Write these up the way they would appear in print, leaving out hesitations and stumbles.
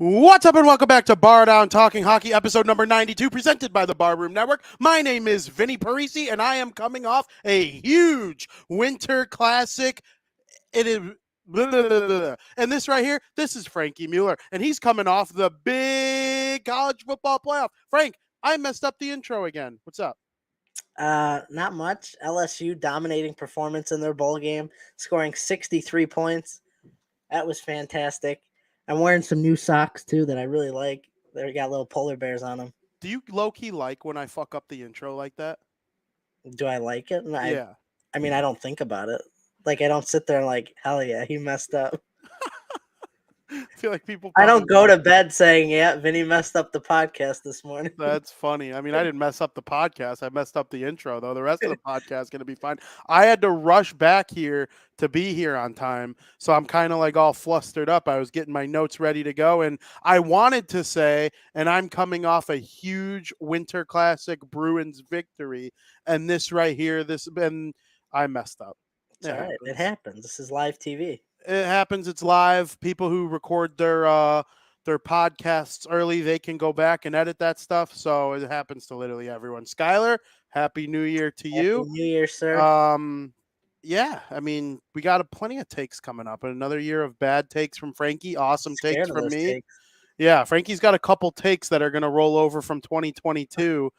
What's up and welcome back to Bar Down Talking Hockey, episode number 92, presented by the Barroom Network. My name is Vinny Parisi, and I am coming off a huge winter classic. It is, blah, blah, blah, blah. And this right here, this is Frankie Mueller, and he's coming off the big college football playoff. Frank, I messed up the intro again. What's up? Not much. LSU dominating performance in their bowl game, scoring 63 points. That was fantastic. I'm wearing some new socks too that I really like. They got little polar bears on them. Do you low-key like when I fuck up the intro like that? Do I like it? Yeah. I mean, I don't think about it. Like I don't sit there and like, hell yeah, he messed up. I feel like people I probably don't go to bed saying, yeah, Vinny messed up the podcast this morning. That's funny. I mean, I didn't mess up the podcast. I messed up the intro, though. The rest of the podcast is going to be fine. I had to rush back here to be here on time. So I'm kind of like all flustered up. I was getting my notes ready to go. And I wanted to say, and I'm coming off a huge Winter Classic Bruins victory. And this right here, and I messed up. It's all right. It happens. This is live TV. It happens. It's live. People who record their podcasts early, they can go back and edit that stuff. So it happens to literally everyone. Skylar, happy New Year to you. Happy New Year, sir. Yeah, I mean, we got plenty of takes coming up. Another year of bad takes from Frankie. Awesome takes from me. Takes. Yeah, Frankie's got a couple takes that are going to roll over from 2022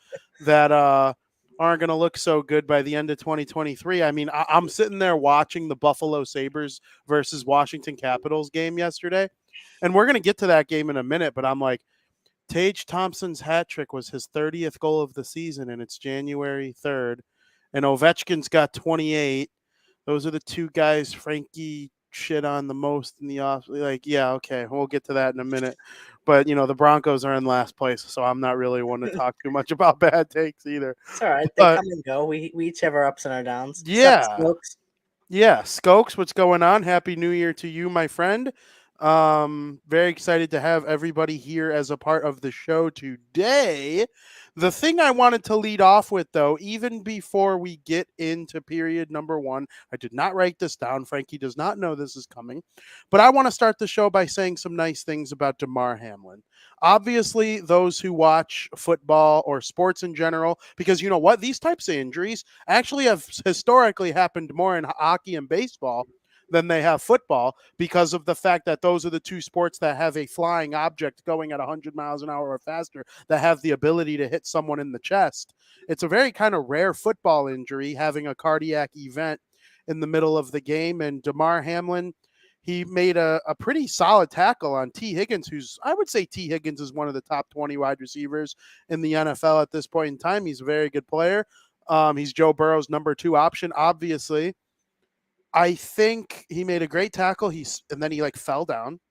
that aren't going to look so good by the end of 2023. I mean, I'm sitting there watching the Buffalo Sabres versus Washington Capitals game yesterday, and we're going to get to that game in a minute, but I'm like, Tage Thompson's hat trick was his 30th goal of the season, and it's January 3rd, and Ovechkin's got 28. Those are the two guys Frankie shit on the most in the off. Like, yeah, okay, we'll get to that in a minute. But, you know, the Broncos are in last place, so I'm not really one to talk too much about bad takes either. It's all right. They come and go. We each have our ups and our downs. Yeah. Yeah. Skokes, what's going on? Happy New Year to you, my friend. Very excited to have everybody here as a part of the show today. The thing I wanted to lead off with, though, even before we get into period number one, I did not write this down. Frankie does not know this is coming, but I want to start the show by saying some nice things about Damar Hamlin. Obviously, those who watch football or sports in general, because you know what? These types of injuries actually have historically happened more in hockey and baseball than they have football, because of the fact that those are the two sports that have a flying object going at 100 miles an hour or faster that have the ability to hit someone in the chest. It's a very kind of rare football injury, having a cardiac event in the middle of the game. And Damar Hamlin, he made a pretty solid tackle on T. Higgins, who's, I would say T. Higgins is one of the top 20 wide receivers in the NFL at this point in time. He's a very good player. He's Joe Burrow's number 2 option, obviously. I think he made a great tackle. And then he fell down.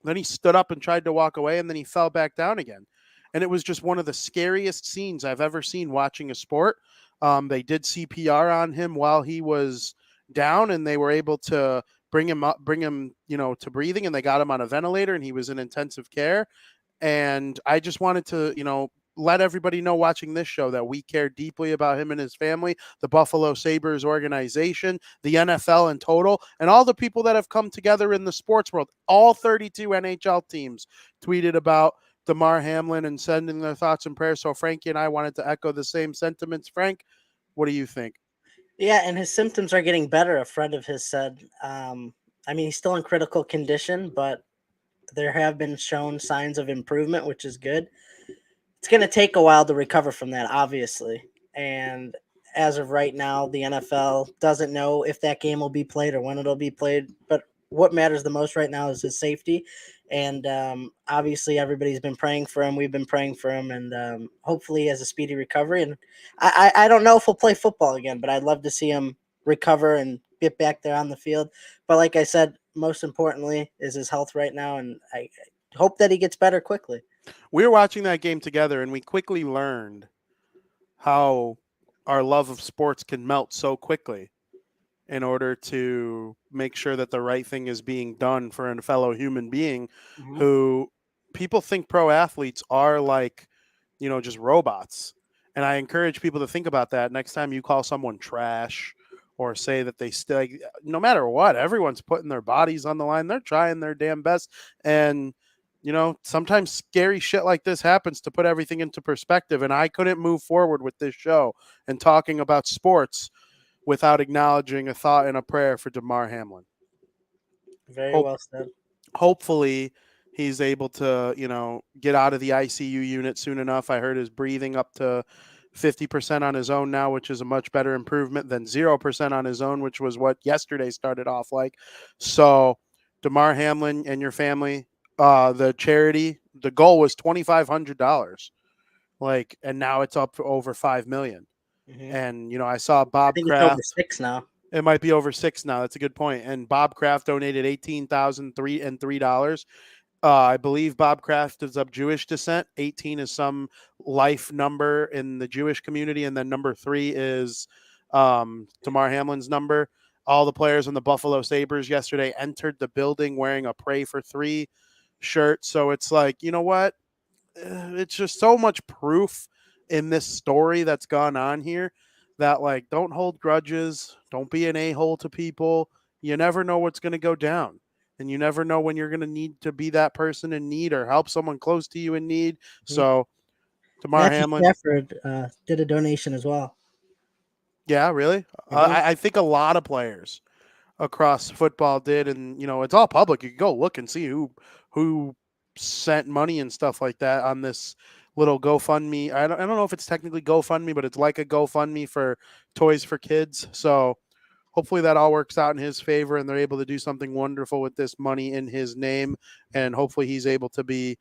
Then he stood up and tried to walk away, and then he fell back down again. And it was just one of the scariest scenes I've ever seen watching a sport. They did CPR on him while he was down, and they were able to bring him, to breathing, and they got him on a ventilator, and he was in intensive care. And I just wanted to, let everybody know watching this show that we care deeply about him and his family, the Buffalo Sabres organization, the NFL in total, and all the people that have come together in the sports world. All 32 NHL teams tweeted about Damar Hamlin and sending their thoughts and prayers. So Frankie and I wanted to echo the same sentiments. Frank, what do you think? Yeah, and his symptoms are getting better, a friend of his said. He's still in critical condition, but there have been shown signs of improvement, which is good. It's going to take a while to recover from that, obviously. And as of right now, the NFL doesn't know if that game will be played or when it'll be played. But what matters the most right now is his safety. And obviously, everybody's been praying for him. We've been praying for him. And hopefully, he has a speedy recovery. And I don't know if he'll play football again, but I'd love to see him recover and get back there on the field. But like I said, most importantly is his health right now. And I hope that he gets better quickly. We were watching that game together, and we quickly learned how our love of sports can melt so quickly in order to make sure that the right thing is being done for a fellow human being who people think pro athletes are just robots. And I encourage people to think about that next time you call someone trash or say that they still, no matter what, everyone's putting their bodies on the line. They're trying their damn best. And sometimes scary shit like this happens to put everything into perspective. And I couldn't move forward with this show and talking about sports without acknowledging a thought and a prayer for Damar Hamlin. Very Hope well said. hopefully he's able to, get out of the ICU unit soon enough. I heard his breathing up to 50% on his own now, which is a much better improvement than 0% on his own, which was what yesterday started off like. So, Damar Hamlin and your family, the charity, the goal was $2,500. Like, and now it's up to over 5 million. Hmm. And, I saw I Bob think it's over Kraft. 6 now. It might be over 6 now. That's a good point. And Bob Kraft donated $18,003. I believe Bob Kraft is of Jewish descent. 18 is some life number in the Jewish community, and then number 3 is Damar Hamlin's number. All the players on the Buffalo Sabres yesterday entered the building wearing a Pray for 3 shirt. So it's like, you know what? It's just so much proof in this story that's gone on here that, like, don't hold grudges, don't be an a-hole to people. You never know what's going to go down, and you never know when you're going to need to be that person in need or help someone close to you in need. Mhm. So Tamar Matthew Hamlin. Stafford did a donation as well. Yeah, really. Hmm. I think a lot of players across football did, and it's all public. You can go look and see who sent money and stuff like that on this little GoFundMe. I don't know if it's technically GoFundMe, but it's like a GoFundMe for Toys for Kids. So hopefully that all works out in his favor and they're able to do something wonderful with this money in his name, and hopefully he's able to be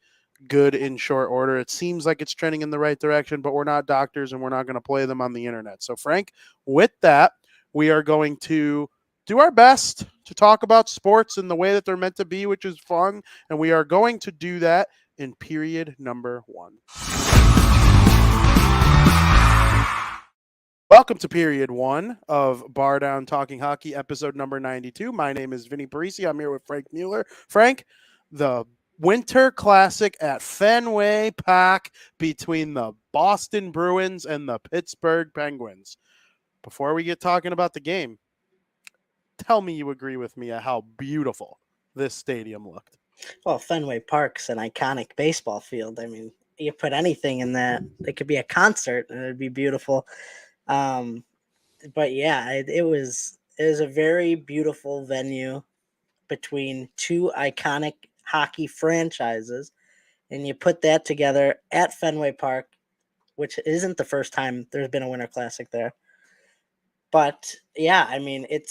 good in short order. It seems like it's trending in the right direction, but we're not doctors and we're not going to play them on the internet. So Frank, with that, we are going to do our best to talk about sports in the way that they're meant to be, which is fun, and we are going to do that in period number 1. Welcome to period 1 of Bar Down Talking Hockey, episode number 92. My name is Vinny Parisi. I'm here with Frank Mueller. Frank, the Winter Classic at Fenway Park between the Boston Bruins and the Pittsburgh Penguins. Before we get talking about the game, tell me you agree with me at how beautiful this stadium looked. Well, Fenway Park's an iconic baseball field. I mean, you put anything in that, it could be a concert and it'd be beautiful. Um, but yeah, it was a very beautiful venue between two iconic hockey franchises, and you put that together at Fenway Park, which isn't the first time there's been a Winter Classic there. But yeah, I mean, it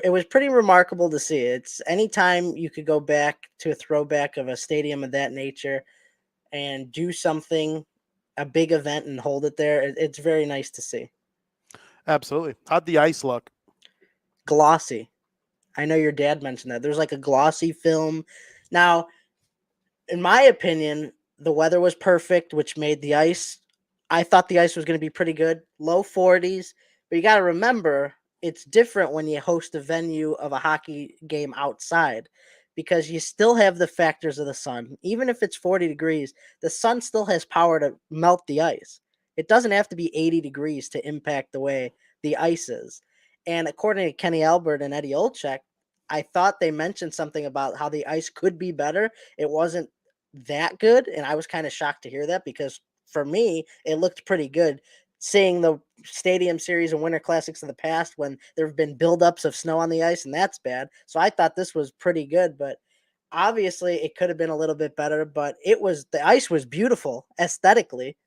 was pretty remarkable to see. It's anytime you could go back to a throwback of a stadium of that nature and do something, a big event, and hold it there. It's very nice to see. Absolutely. How'd the ice look? Glossy. I know your dad mentioned that. There's like a glossy film. Now, in my opinion, the weather was perfect, which made the ice. I thought the ice was going to be pretty good, low 40s. But you got to remember, it's different when you host a venue of a hockey game outside because you still have the factors of the sun. Even if it's 40 degrees, the sun still has power to melt the ice. It doesn't have to be 80 degrees to impact the way the ice is. And according to Kenny Albert and Eddie Olczyk, I thought they mentioned something about how the ice could be better. It wasn't that good, and I was kind of shocked to hear that because for me, it looked pretty good. Seeing the Stadium Series and Winter Classics of the past when there have been buildups of snow on the ice, and that's bad. So I thought this was pretty good, but obviously it could have been a little bit better. But the ice was beautiful aesthetically.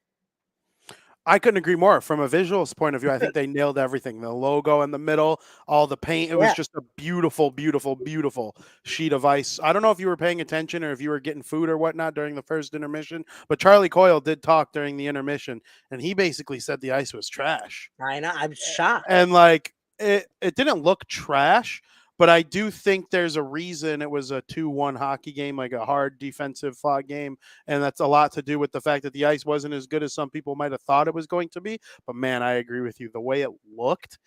I couldn't agree more. From a visuals point of view, I think they nailed everything. The logo in the middle, all the paint. It was Yeah, just a beautiful, beautiful, beautiful sheet of ice. I don't know if you were paying attention or if you were getting food or whatnot during the first intermission, but Charlie Coyle did talk during the intermission, and he basically said the ice was trash. I know. I'm shocked. And like it didn't look trash, but I do think there's a reason it was a 2-1 hockey game, like a hard defensive fought game, and that's a lot to do with the fact that the ice wasn't as good as some people might have thought it was going to be. But man, I agree with you. The way it looked,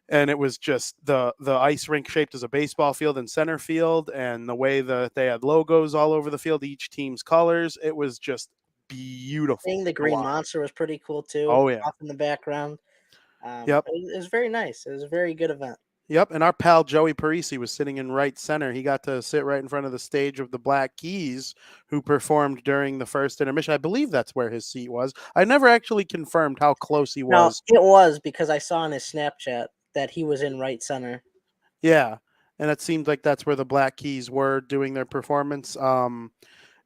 and it was just the ice rink shaped as a baseball field in center field, and the way that they had logos all over the field, each team's colors, it was just beautiful Seeing the to Green watch. Monster was pretty cool too, Oh yeah. off in the background. Yep. It was very nice. It was a very good event. Yep, and our pal Joey Parisi was sitting in right center. He got to sit right in front of the stage of the Black Keys, who performed during the first intermission. I believe that's where his seat was. I never actually confirmed how close he Now was. it was because I saw on his Snapchat that he was in right center. Yeah, and it seemed like that's where the Black Keys were doing their performance.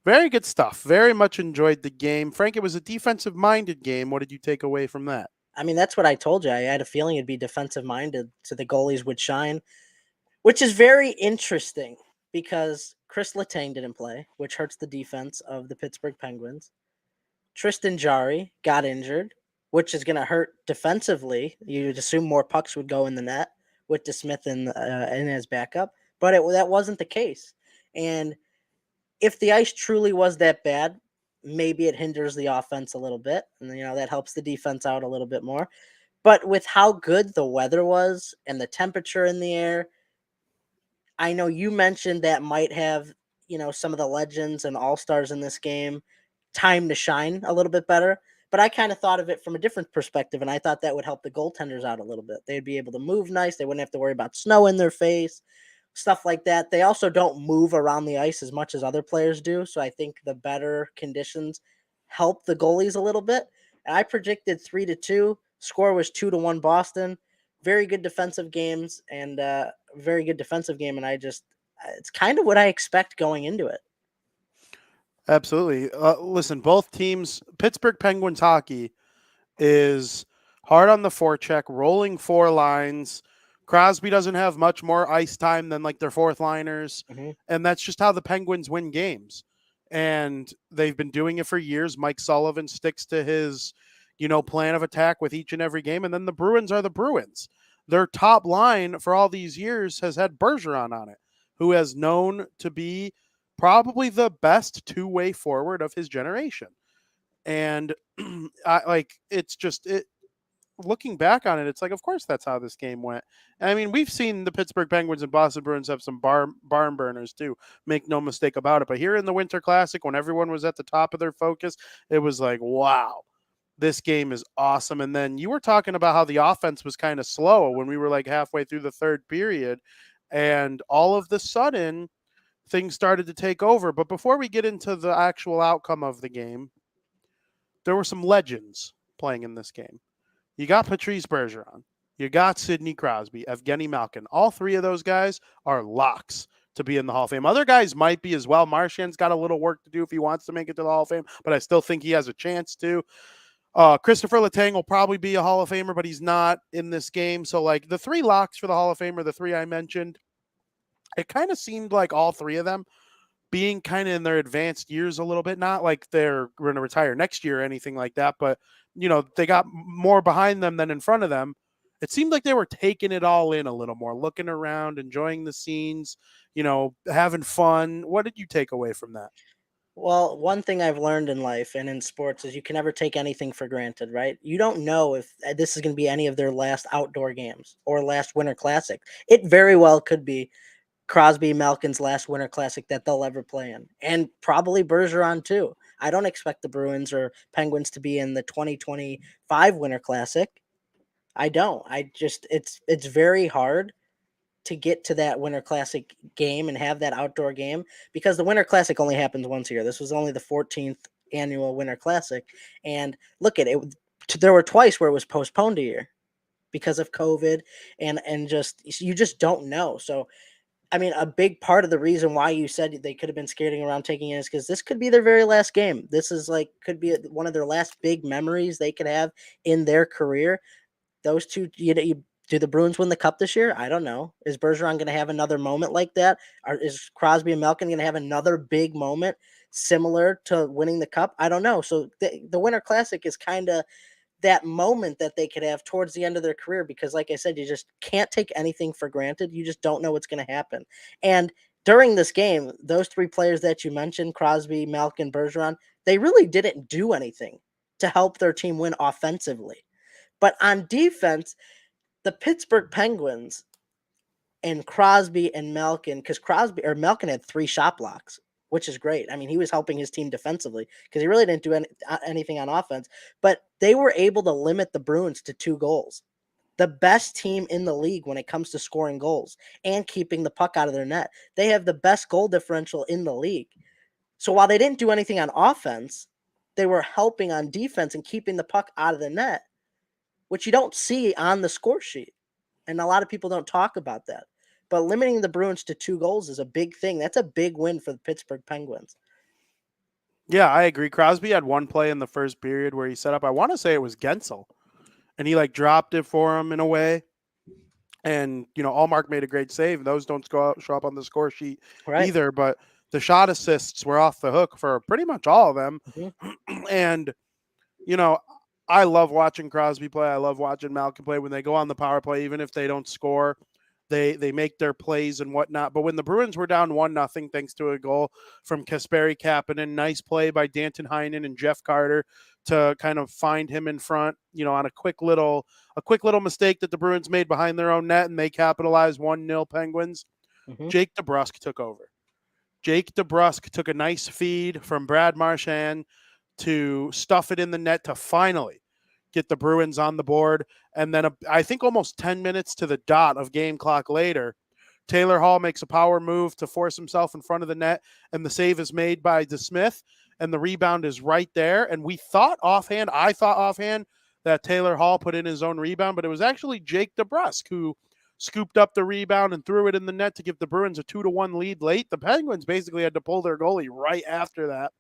Very good stuff. Very much enjoyed the game. Frank, it was a defensive minded game. What did you take away from that? I mean, that's what I told you. I had a feeling it'd be defensive minded, so the goalies would shine, which is very interesting because Chris Letang didn't play, which hurts the defense of the Pittsburgh Penguins. Tristan Jarry got injured, which is going to hurt defensively. You'd assume more pucks would go in the net with DeSmith in his backup, but that wasn't the case. And if the ice truly was that bad, maybe it hinders the offense a little bit, and that helps the defense out a little bit more. But with how good the weather was and the temperature in the air, I know you mentioned that might have, some of the legends and all-stars in this game time to shine a little bit better. But I kind of thought of it from a different perspective, and I thought that would help the goaltenders out a little bit. They'd be able to move nice. They wouldn't have to worry about snow in their face, stuff like that. They also don't move around the ice as much as other players do. So I think the better conditions help the goalies a little bit. And I predicted 3-2. Score was 2-1 Boston. Very good defensive games and very good defensive game. And it's kind of what I expect going into it. Absolutely. Listen, both teams, Pittsburgh Penguins hockey is hard on the forecheck, rolling four lines. Crosby doesn't have much more ice time than like their fourth liners. Mm-hmm. And that's just how the Penguins win games. And they've been doing it for years. Mike Sullivan sticks to his, plan of attack with each and every game. And then the Bruins are the Bruins. Their top line for all these years has had Bergeron on it, who has known to be probably the best two-way forward of his generation. And it's just looking back on it, it's like, of course that's how this game went. I mean, we've seen the Pittsburgh Penguins and Boston Bruins have some barn burners too, make no mistake about it. But here in the Winter Classic, when everyone was at the top of their focus, it was like, wow, this game is awesome. And then you were talking about how the offense was kind of slow when we were like halfway through the third period, and all of the sudden things started to take over. But before we get into the actual outcome of the game, there were some legends playing in this game. You got Patrice Bergeron. You got Sidney Crosby, Evgeny Malkin. All three of those guys are locks to be in the Hall of Fame. Other guys might be as well. Marchand's got a little work to do if he wants to make it to the Hall of Fame, but I still think he has a chance to. Christopher Letang will probably be a Hall of Famer, but he's not in this game. So, like, the three locks for the Hall of Fame are the three I mentioned. It kind of seemed like all three of them being kind of in their advanced years a little bit, not like they're going to retire next year or anything like that, but they got more behind them than in front of them. It seemed like they were taking it all in a little more, looking around, enjoying the scenes, having fun. What did you take away from that? Well, one thing I've learned in life and in sports is you can never take anything for granted, right? You don't know if this is going to be any of their last outdoor games or last Winter Classic. It very well could be Crosby Malkin's last Winter Classic that they'll ever play in, and probably Bergeron too. I don't expect the Bruins or Penguins to be in the 2025 Winter Classic. I don't. It's very hard to get to that Winter Classic game and have that outdoor game because the Winter Classic only happens once a year. This was only the 14th annual Winter Classic, and look at it. There were twice where it was postponed a year because of COVID, and just you just don't know. So I mean, a big part of the reason why you said they could have been skating around taking it is because this could be their very last game. This is could be one of their last big memories they could have in their career. Those two, do the Bruins win the cup this year? I don't know. Is Bergeron going to have another moment like that? Or is Crosby and Malkin going to have another big moment similar to winning the cup? I don't know. So the Winter Classic is kind of that moment that they could have towards the end of their career because like I said, you just can't take anything for granted. You just don't know what's going to happen. And during this game, those three players that you mentioned, Crosby, Malkin, Bergeron, they really didn't do anything to help their team win offensively. But on defense, the Pittsburgh Penguins and Crosby and Malkin, because Crosby or Malkin had 3 shot blocks, which is great. I mean, he was helping his team defensively because he really didn't do anything on offense, but they were able to limit the Bruins to 2 goals. the best team in the league when it comes to scoring goals and keeping the puck out of their net. They have the best goal differential in the league. So while they didn't do anything on offense, they were helping on defense and keeping the puck out of the net, which you don't see on the score sheet. And a lot of people don't talk about that. But limiting the Bruins to 2 goals is a big thing. That's a big win for the Pittsburgh Penguins. Yeah, I agree. Crosby had one play in the first period where he set up, I want to say it was Gensel, and he like dropped it for him in a way. And, Allmark made a great save. Those don't show up on the score sheet Right. either, but the shot assists were off the hook for pretty much all of them. Mm-hmm. And, you know, I love watching Crosby play. I love watching Malkin play when they go on the power play, even if they don't score. They make their plays and whatnot. But when the Bruins were down 1-0, thanks to a goal from Kasperi Kapanen, nice play by Danton Heinen and Jeff Carter to kind of find him in front, on a quick little mistake that the Bruins made behind their own net, and they capitalized 1-0 Penguins. Mm-hmm. Jake DeBrusk took over. Jake DeBrusk took a nice feed from Brad Marchand to stuff it in the net to finally get the Bruins on the board. And then I think almost 10 minutes to the dot of game clock later, Taylor Hall makes a power move to force himself in front of the net, and the save is made by DeSmith, and the rebound is right there. And I thought offhand that Taylor Hall put in his own rebound, but it was actually Jake DeBrusk who scooped up the rebound and threw it in the net to give the Bruins a 2-1 lead late. The Penguins basically had to pull their goalie right after that.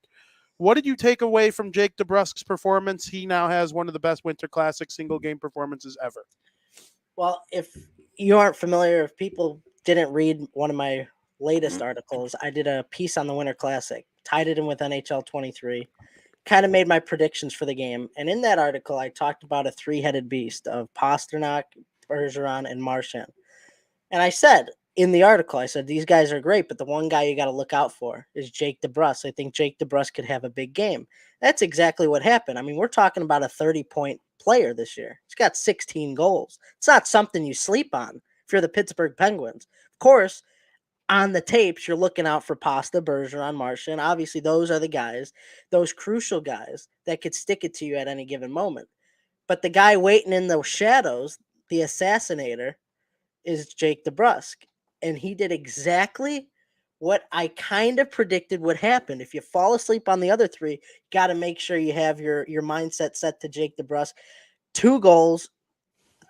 What did you take away from Jake DeBrusk's performance? He now has one of the best Winter Classic single game performances ever. Well, if you aren't familiar, if people didn't read one of my latest articles, I did a piece on the Winter Classic, tied it in with NHL 23, kind of made my predictions for the game. And in that article, I talked about a 3-headed beast of Pastrnak, Bergeron, and Marchand. And I said in the article, I said, these guys are great, but the one guy you got to look out for is Jake DeBrusk. I think Jake DeBrusk could have a big game. That's exactly what happened. I mean, we're talking about a 30-point player this year. He's got 16 goals. It's not something you sleep on if you're the Pittsburgh Penguins. Of course, on the tapes, you're looking out for Pasta, Bergeron, Marchand. Obviously, those are the guys, those crucial guys that could stick it to you at any given moment. But the guy waiting in those shadows, the assassinator, is Jake DeBrusk. And he did exactly what I kind of predicted would happen. If you fall asleep on the other 3, you got to make sure you have your mindset set to Jake DeBrusk. 2 goals.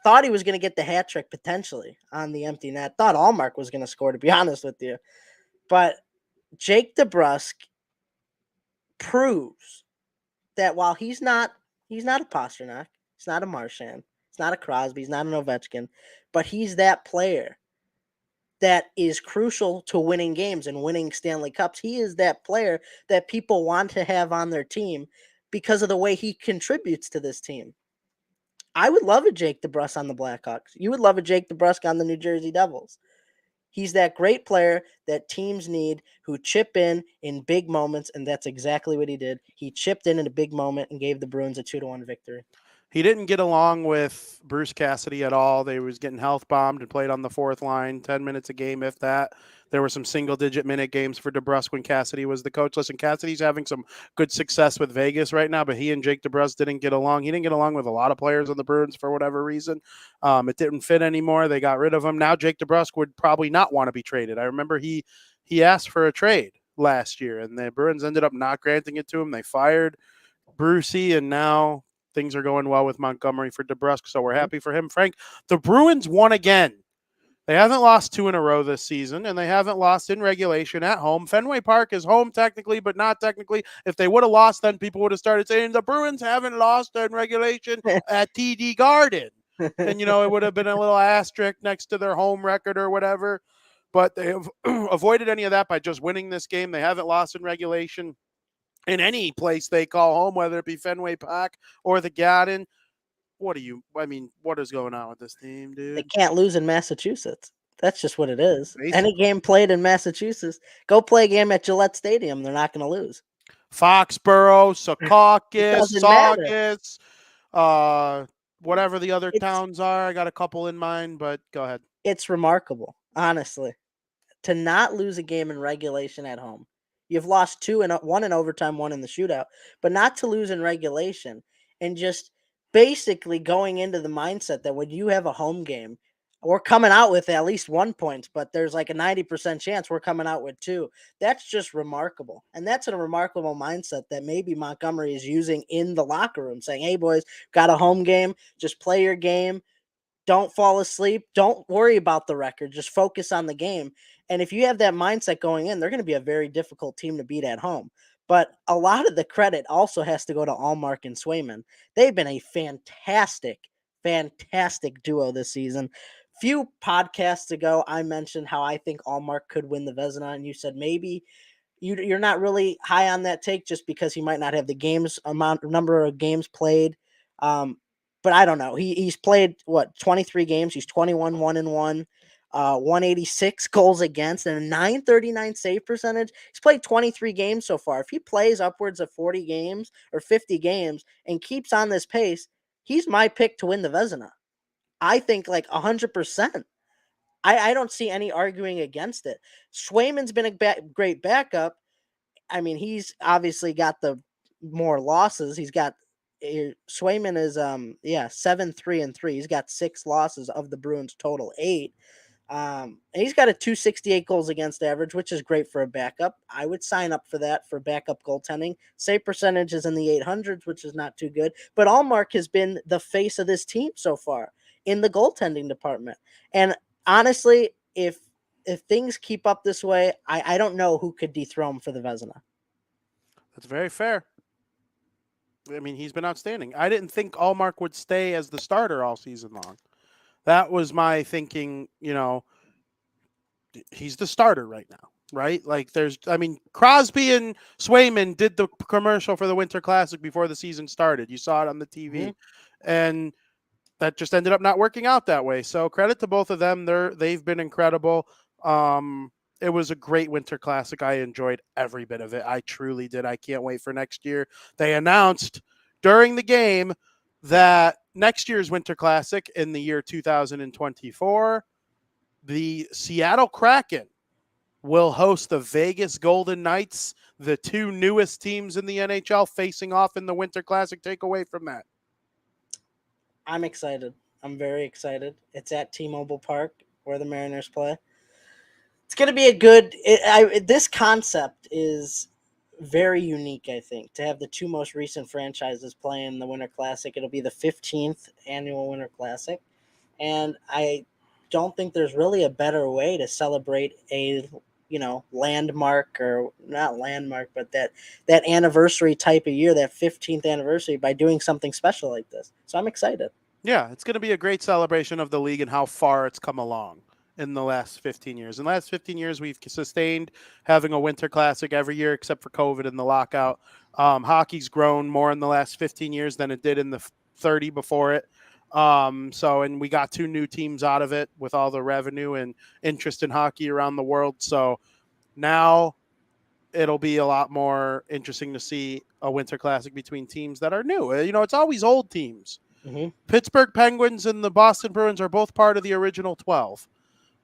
Thought he was going to get the hat trick potentially on the empty net. Thought Allmark was going to score, to be honest with you. But Jake DeBrusk proves that while he's not a Pastrnak, he's not a Marchand, he's not a Crosby, he's not an Ovechkin, but he's that player that is crucial to winning games and winning Stanley Cups. He is that player that people want to have on their team because of the way he contributes to this team. I would love a Jake DeBrusk on the Blackhawks. You would love a Jake DeBrusk on the New Jersey Devils. He's that great player that teams need who chip in big moments, and that's exactly what he did. He chipped in a big moment and gave the Bruins a 2-1 victory. He didn't get along with Bruce Cassidy at all. They was getting health bombed and played on the fourth line, 10 minutes a game, if that. There were some single-digit minute games for DeBrusk when Cassidy was the coach. Listen, Cassidy's having some good success with Vegas right now, but he and Jake DeBrusk didn't get along. He didn't get along with a lot of players on the Bruins for whatever reason. It didn't fit anymore. They got rid of him. Now Jake DeBrusk would probably not want to be traded. I remember he asked for a trade last year, and the Bruins ended up not granting it to him. They fired Brucey, and now things are going well with Montgomery for DeBrusk, so we're happy for him. Frank, the Bruins won again. They haven't lost 2 in a row this season, and they haven't lost in regulation at home. Fenway Park is home technically, but not technically. If they would have lost, then people would have started saying the Bruins haven't lost in regulation at TD Garden. And, it would have been a little asterisk next to their home record or whatever. But they have avoided any of that by just winning this game. They haven't lost in regulation in any place they call home, whether it be Fenway Park or the Garden. What is going on with this team, dude? They can't lose in Massachusetts. That's just what it is. Basically. Any game played in Massachusetts, go play a game at Gillette Stadium. They're not going to lose. Foxborough, Secaucus, whatever the other towns are. I got a couple in mind, but go ahead. It's remarkable, honestly, to not lose a game in regulation at home. You've lost 2 and 1 in overtime, 1 in the shootout, but not to lose in regulation and just basically going into the mindset that when you have a home game, we're coming out with at least 1 point, but there's like a 90% chance we're coming out with two. That's just remarkable. And that's a remarkable mindset that maybe Montgomery is using in the locker room, saying, hey, boys, got a home game. Just play your game. Don't fall asleep. Don't worry about the record. Just focus on the game. And if you have that mindset going in, they're going to be a very difficult team to beat at home. But a lot of the credit also has to go to Allmark and Swayman. They've been a fantastic duo this season. Few podcasts ago, I mentioned how I think Allmark could win the Vezina, and you said maybe you're not really high on that take just because he might not have the number of games played. Um, but I don't know. He's played what 23 games. He's 21 1-1, 186 goals against, and a 939 save percentage. He's played 23 games so far. If he plays upwards of 40 games or 50 games and keeps on this pace, he's my pick to win the Vezina. I think like 100%. I don't see any arguing against it. Swayman's been a great backup. I mean, he's obviously got the more losses. He's got Swayman is 7-3-3. He's got 6 losses of the Bruins total 8. And he's got a 268 goals against average, which is great for a backup. I would sign up for that for backup goaltending. Save percentage is in the 800s, which is not too good. But Allmark has been the face of this team so far in the goaltending department. And honestly, if things keep up this way, I don't know who could dethrone him for the Vezina. That's very fair. I mean, he's been outstanding. I didn't think Allmark would stay as the starter all season long. That was my thinking. He's the starter right now, right? Like, Crosby and Swayman did the commercial for the Winter Classic before the season started. You saw it on the TV, Mm-hmm. and that just ended up not working out that way. So credit to both of them. They've been incredible. It was a great Winter Classic. I enjoyed every bit of it. I truly did. I can't wait for next year. They announced during the game that next year's Winter Classic in the year 2024, the Seattle Kraken will host the Vegas Golden Knights, the two newest teams in the NHL facing off in the Winter Classic. Take away from that. I'm excited. I'm very excited. It's at T-Mobile Park where the Mariners play. It's going to be a good. This concept is very unique. I think to have the two most recent franchises playing the Winter Classic. It'll be the 15th annual Winter Classic, and I don't think there's really a better way to celebrate a landmark, or not landmark, but that anniversary type of year, that 15th anniversary, by doing something special like this. So I'm excited. Yeah, it's going to be a great celebration of the league and how far it's come along in the last 15 years. In the last 15 years, we've sustained having a Winter Classic every year except for COVID and the lockout. Hockey's grown more in the last 15 years than it did in the 30 before it. And we got two new teams out of it with all the revenue and interest in hockey around the world. So now it'll be a lot more interesting to see a Winter Classic between teams that are new. It's always old teams. Mm-hmm. Pittsburgh Penguins and the Boston Bruins are both part of the original 12.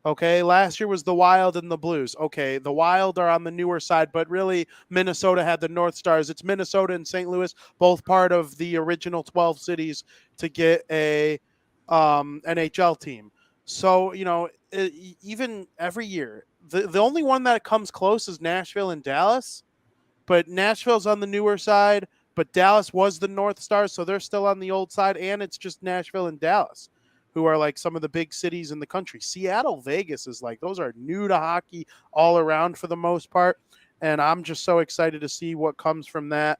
Okay, last year was the Wild and the Blues. Okay, the Wild are on the newer side, but really Minnesota had the North Stars. It's Minnesota and St. Louis, both part of the original 12 cities to get a NHL team. So, even every year, the only one that comes close is Nashville and Dallas, but Nashville's on the newer side, but Dallas was the North Stars, so they're still on the old side, and it's just Nashville and Dallas, who are like some of the big cities in the country. Seattle, Vegas is like, those are new to hockey all around for the most part, and I'm just so excited to see what comes from that.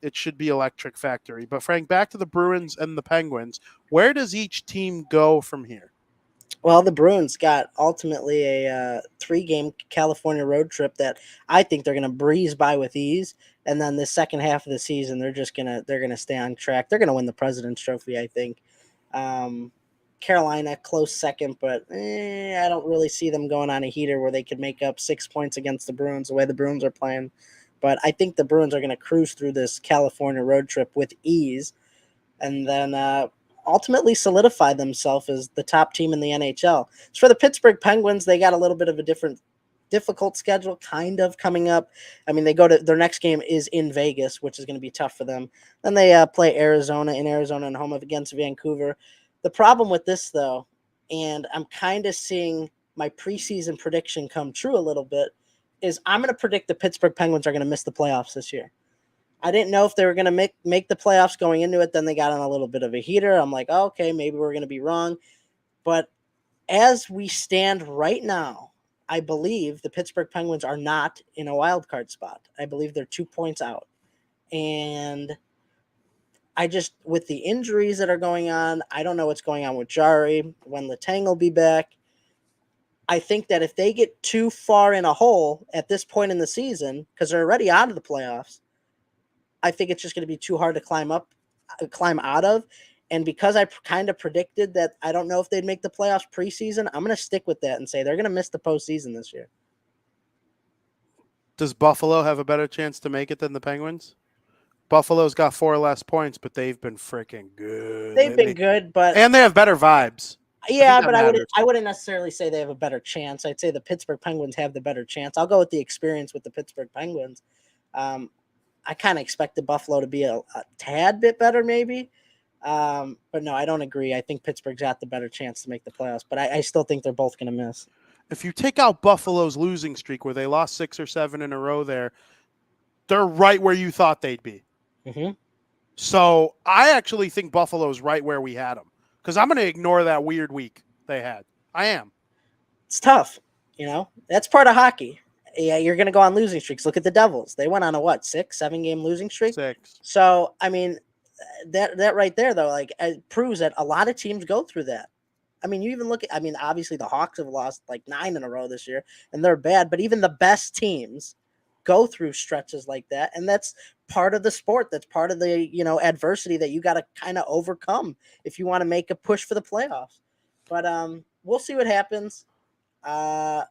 It should be electric factory. But Frank, back to the Bruins and the Penguins. Where does each team go from here? Well, the Bruins got ultimately a 3-game California road trip that I think they're going to breeze by with ease. And then the second half of the season, they're gonna stay on track. They're gonna win the President's Trophy, I think. Um, Carolina close second, but I don't really see them going on a heater where they could make up 6 points against the Bruins the way the Bruins are playing. But I think the Bruins are going to cruise through this California road trip with ease, and then ultimately solidify themselves as the top team in the NHL. As for the Pittsburgh Penguins, they got a little bit of a different difficult schedule kind of coming up. I mean, they go to their next game is in Vegas, which is going to be tough for them. Then they play Arizona and home against Vancouver. The problem with this, though, and I'm kind of seeing my preseason prediction come true a little bit, is I'm going to predict the Pittsburgh Penguins are going to miss the playoffs this year. I didn't know if they were going to make the playoffs going into it. Then they got on a little bit of a heater. I'm like, oh, okay, maybe we're going to be wrong. But as we stand right now, I believe the Pittsburgh Penguins are not in a wild card spot. I believe they're 2 points out. And I just, with the injuries that are going on, I don't know what's going on with Jari, when Letang will be back. I think that if they get too far in a hole at this point in the season, because they're already out of the playoffs, I think it's just going to be too hard to climb out of. And because I kind of predicted that I don't know if they'd make the playoffs preseason, I'm going to stick with that and say they're going to miss the postseason this year. Does Buffalo have a better chance to make it than the Penguins? Buffalo's got 4 less points, but they've been freaking good. They've been good, but and they have better vibes. Yeah, but I wouldn't necessarily say they have a better chance. I'd say the Pittsburgh Penguins have the better chance. I'll go with the experience with the Pittsburgh Penguins. I kind of expected Buffalo to be a tad bit better, maybe. But no, I don't agree. I think Pittsburgh's got the better chance to make the playoffs, but I still think they're both going to miss. If you take out Buffalo's losing streak, where they lost 6 or 7 in a row there, they're right where you thought they'd be. Mm-hmm. So I actually think Buffalo's right where we had them, because I'm going to ignore that weird week they had. I am. It's tough. That's part of hockey. Yeah, you're going to go on losing streaks. Look at the Devils. They went on a 6-7 game losing streak. 6. So, I mean, that right there, though, like, it proves that a lot of teams go through that. I mean, you even look at, obviously the Hawks have lost like 9 in a row this year, and they're bad, but even the best teams go through stretches like that. And that's part of the sport. That's part of the, adversity that you got to kind of overcome if you want to make a push for the playoffs. But we'll see what happens. I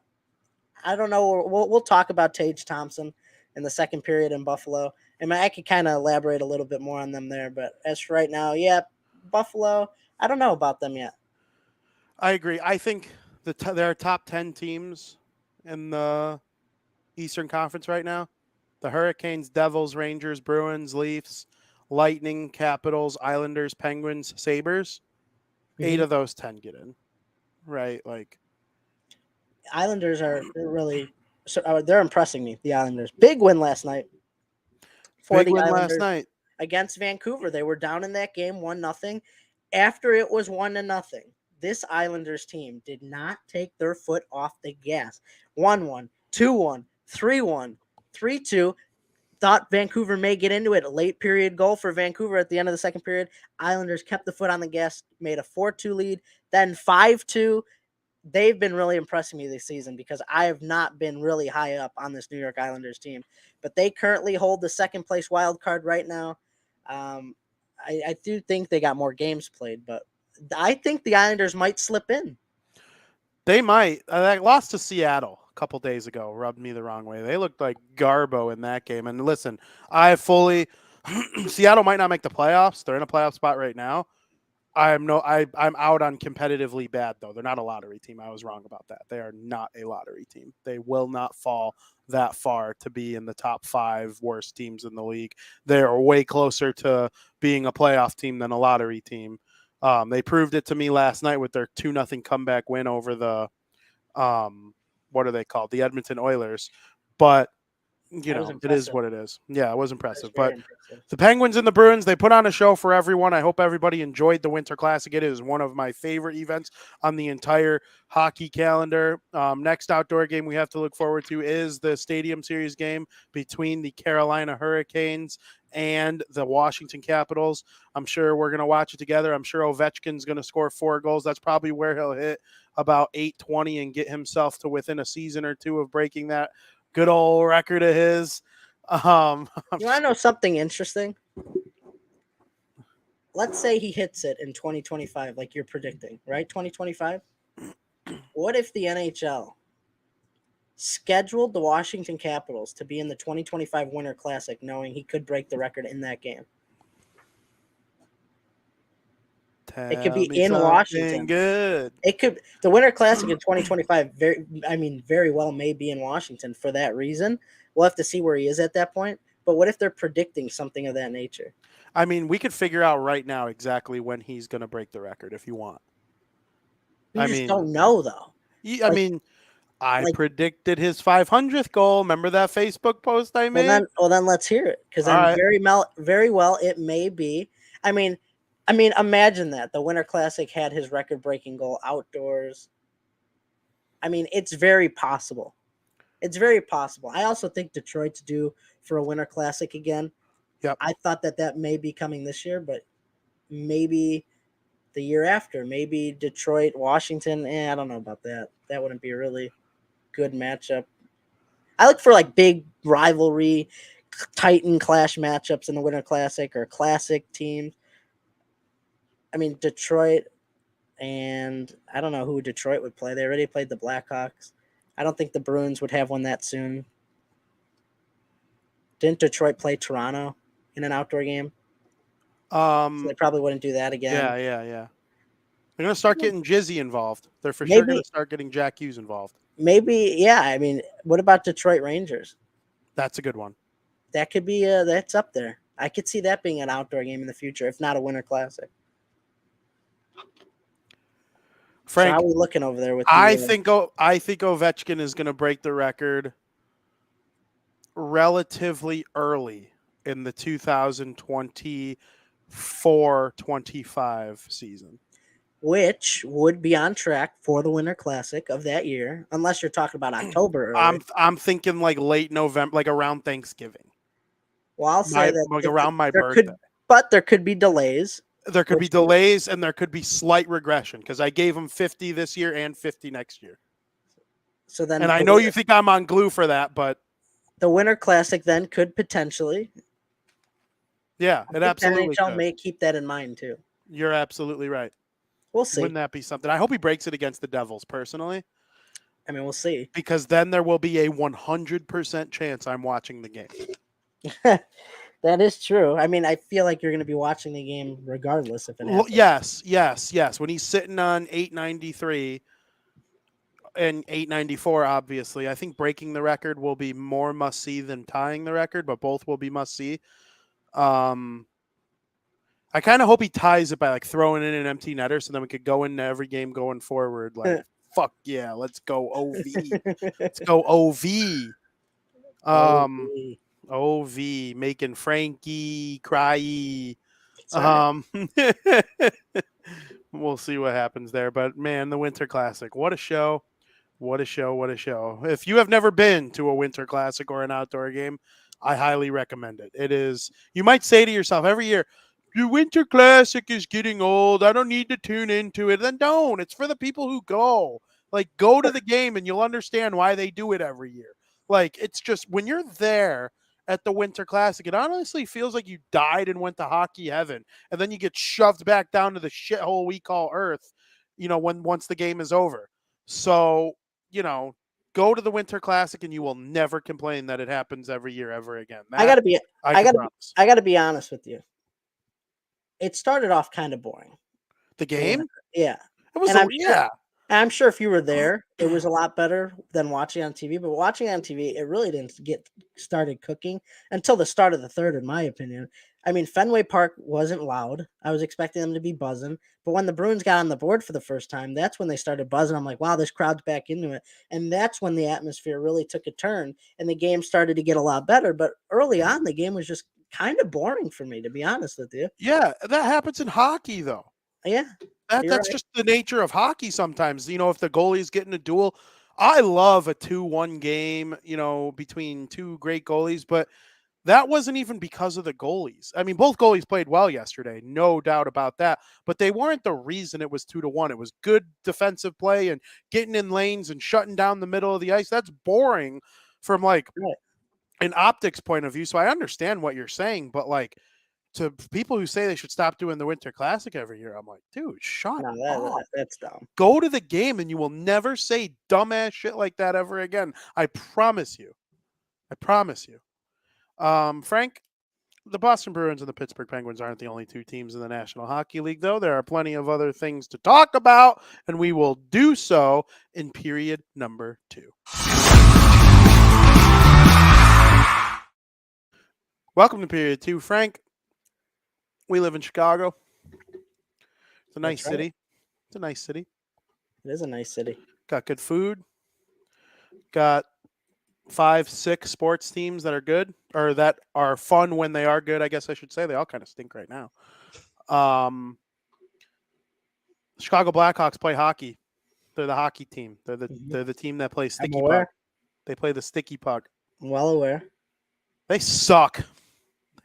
don't know. We'll talk about Tage Thompson in the second period in Buffalo. I could kind of elaborate a little bit more on them there. But as for right now, yeah, Buffalo, I don't know about them yet. I agree. I think there are top 10 teams in the Eastern Conference right now. The Hurricanes, Devils, Rangers, Bruins, Leafs, Lightning, Capitals, Islanders, Penguins, Sabres. Mm-hmm. 8 of those 10 get in. Right? Like, Islanders they're really they're impressing me, the Islanders. Big win last night. Big win last night against Vancouver. They were down in that game 1-0. After it was 1-0, this Islanders team did not take their foot off the gas. 1-1, 2-1, 3-1, 3-2. Thought Vancouver may get into it. A late period goal for Vancouver at the end of the second period. Islanders kept the foot on the gas, made a 4-2 lead, then 5-2. They've been really impressing me this season because I have not been really high up on this New York Islanders team. But they currently hold the second place wild card right now. I do think they got more games played, but I think the Islanders might slip in. They might. They lost to Seattle a couple days ago. Rubbed me the wrong way. They looked like Garbo in that game. And listen, Seattle might not make the playoffs. They're in a playoff spot right now. I'm out on competitively bad, though. They're not a lottery team. I was wrong about that. They are not a lottery team. They will not fall that far to be in the top 5 worst teams in the league. They're way closer to being a playoff team than a lottery team. They proved it to me last night with their 2-0 comeback win over the, what are they called? The Edmonton Oilers. But, it is what it is. Yeah, it was impressive. But the Penguins and the Bruins, they put on a show for everyone. I hope everybody enjoyed the Winter Classic. It is one of my favorite events on the entire hockey calendar. Next outdoor game we have to look forward to is the Stadium Series game between the Carolina Hurricanes and the Washington Capitals. I'm sure we're going to watch it together. I'm sure Ovechkin's going to score 4 goals. That's probably where he'll hit about 820 and get himself to within a season or 2 of breaking that good old record of his. You want to know something interesting? Let's say he hits it in 2025, like you're predicting, right? 2025. What if the NHL scheduled the Washington Capitals to be in the 2025 Winter Classic, knowing he could break the record in that game? It could Tell be me in something Washington. good. It could the Winter Classic in 2025 very well may be in Washington for that reason. We'll have to see where he is at that point. But what if they're predicting something of that nature? I mean, we could figure out right now exactly when he's going to break the record if you want. You I just mean, don't know though. I Like mean, I like predicted his 500th goal. Remember that Facebook post I made? well then let's hear it because All then right. very well it may be. I mean imagine that the Winter Classic had his record breaking goal outdoors. I mean it's very possible. It's very possible. I also think Detroit's due for a Winter Classic again. Yep. I thought that may be coming this year, but maybe the year after. Maybe Detroit, Washington. I don't know about that. That wouldn't be a really good matchup. I look for like big rivalry, Titan clash matchups in the Winter Classic or classic teams. I mean, Detroit and I don't know who Detroit would play. They already played the Blackhawks. I don't think the Bruins would have one that soon. Didn't Detroit play Toronto in an outdoor game? So they Um. probably wouldn't do that again. Yeah. Yeah. Yeah. They're going to start getting Jizzy involved. They're for sure going Maybe, to start getting Jack Hughes involved. yeah. I mean, what about Detroit Rangers? That's a good one. That could be that's up there. I could see that being an outdoor game in the future, if not a Winter Classic. So how Frank, are we looking over there with I the? think I think Ovechkin is going to break the record relatively early in the 2024-25 season. Which would be on track for the Winter Classic of that year, unless you're talking about October early. I'm thinking like late November, like around Thanksgiving, Well, I'll say that like around my there birthday. there could be delays. There could be Which delays and there could be slight regression because I gave him 50 this year and 50 next year. so then And I know you think I'm on glue for that, but the Winter Classic then could potentially. yeah, I it think the absolutely NHL could. may keep that in mind too. You're absolutely right. We'll see. Wouldn't that be something? I hope he breaks it against the Devils personally, I mean, we'll see. because then there will be a 100% chance I'm watching the game. That is true. I mean, I feel like you're going to be watching the game regardless if it happens. Yes. When he's sitting on 893 and 894, obviously, I think breaking the record will be more must see than tying the record, but both will be must see. I kind of hope he ties it by like throwing in an empty netter, so then we could go into every game going forward. Like, fuck yeah, let's go OV, let's go OV. Oh, OV making Frankie cry. right. We'll see what happens there. But man, the Winter Classic, what a show. What a show. What a show. If you have never been to a Winter Classic or an outdoor game, I highly recommend it. It is, you might say to yourself every year, the Winter Classic is getting old. I don't need to tune into it. Then don't. It's for the people who go. Like, go to the game and you'll understand why they do it every year. Like, it's just when you're there at the Winter Classic, it honestly feels like you died and went to hockey heaven. And then you get shoved back down to the shithole we call Earth, once the game is over. So, go to the Winter Classic and you will never complain that it happens every year ever again. I gotta be. I can promise. I gotta be honest with you. It started off kind of boring. The game? Yeah, It was and I'm sure if you were there, it was a lot better than watching on TV. But watching on TV, it really didn't get started cooking until the start of the third, in my opinion. I mean, Fenway Park wasn't loud. I was expecting them to be buzzing. But when the Bruins got on the board for the first time, that's when they started buzzing. I'm like, wow, this crowd's back into it. And that's when the atmosphere really took a turn and the game started to get a lot better. But early on, the game was just kind of boring for me, to be honest with you. Yeah, that happens in hockey though. Yeah. That's Right. just the nature of hockey sometimes. If the goalies get in a duel, I love a 2-1 game, between two great goalies, but that wasn't even because of the goalies. I mean, both goalies played well yesterday, no doubt about that, but they weren't the reason it was 2-1. It was good defensive play and getting in lanes and shutting down the middle of the ice. That's boring from like Right. an optics point of view. So I understand what you're saying, but like, to people who say they should stop doing the Winter Classic every year, I'm like, dude, shut No, up. that's dumb. Go to the game and you will never say dumbass shit like that ever again. I promise you. I promise you. Frank, The Boston Bruins and the Pittsburgh Penguins aren't the only two teams in the National Hockey League, though. There are plenty of other things to talk about, and we will do so in period number 2. Welcome to period 2, Frank. We live in Chicago. It's a nice city. It's a nice city. It is a nice city. Got good food. Got 5-6 sports teams that are good, or that are fun when they are good. I guess I should say they all kind of stink right now. Chicago Blackhawks play hockey. They're the hockey team. They're the team that plays sticky puck. They play the sticky puck. I'm well aware. They suck.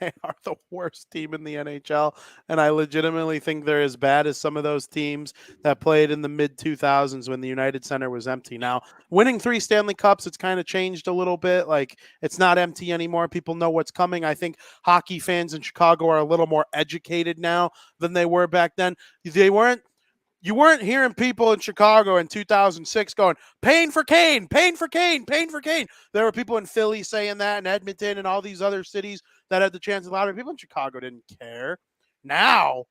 They are the worst team in the NHL, and I legitimately think they're as bad as some of those teams that played in the mid-2000s when the United Center was empty. Now, winning 3 Stanley Cups, it's kind of changed a little bit. Like, it's not empty anymore. People know what's coming. I think hockey fans in Chicago are a little more educated now than they were back then. You weren't hearing people in Chicago in 2006 going, "Payne for Kane, Payne for Kane, Payne for Kane." There were people in Philly saying that, and Edmonton and all these other cities that had the chance. A lot of people in Chicago didn't care. Now,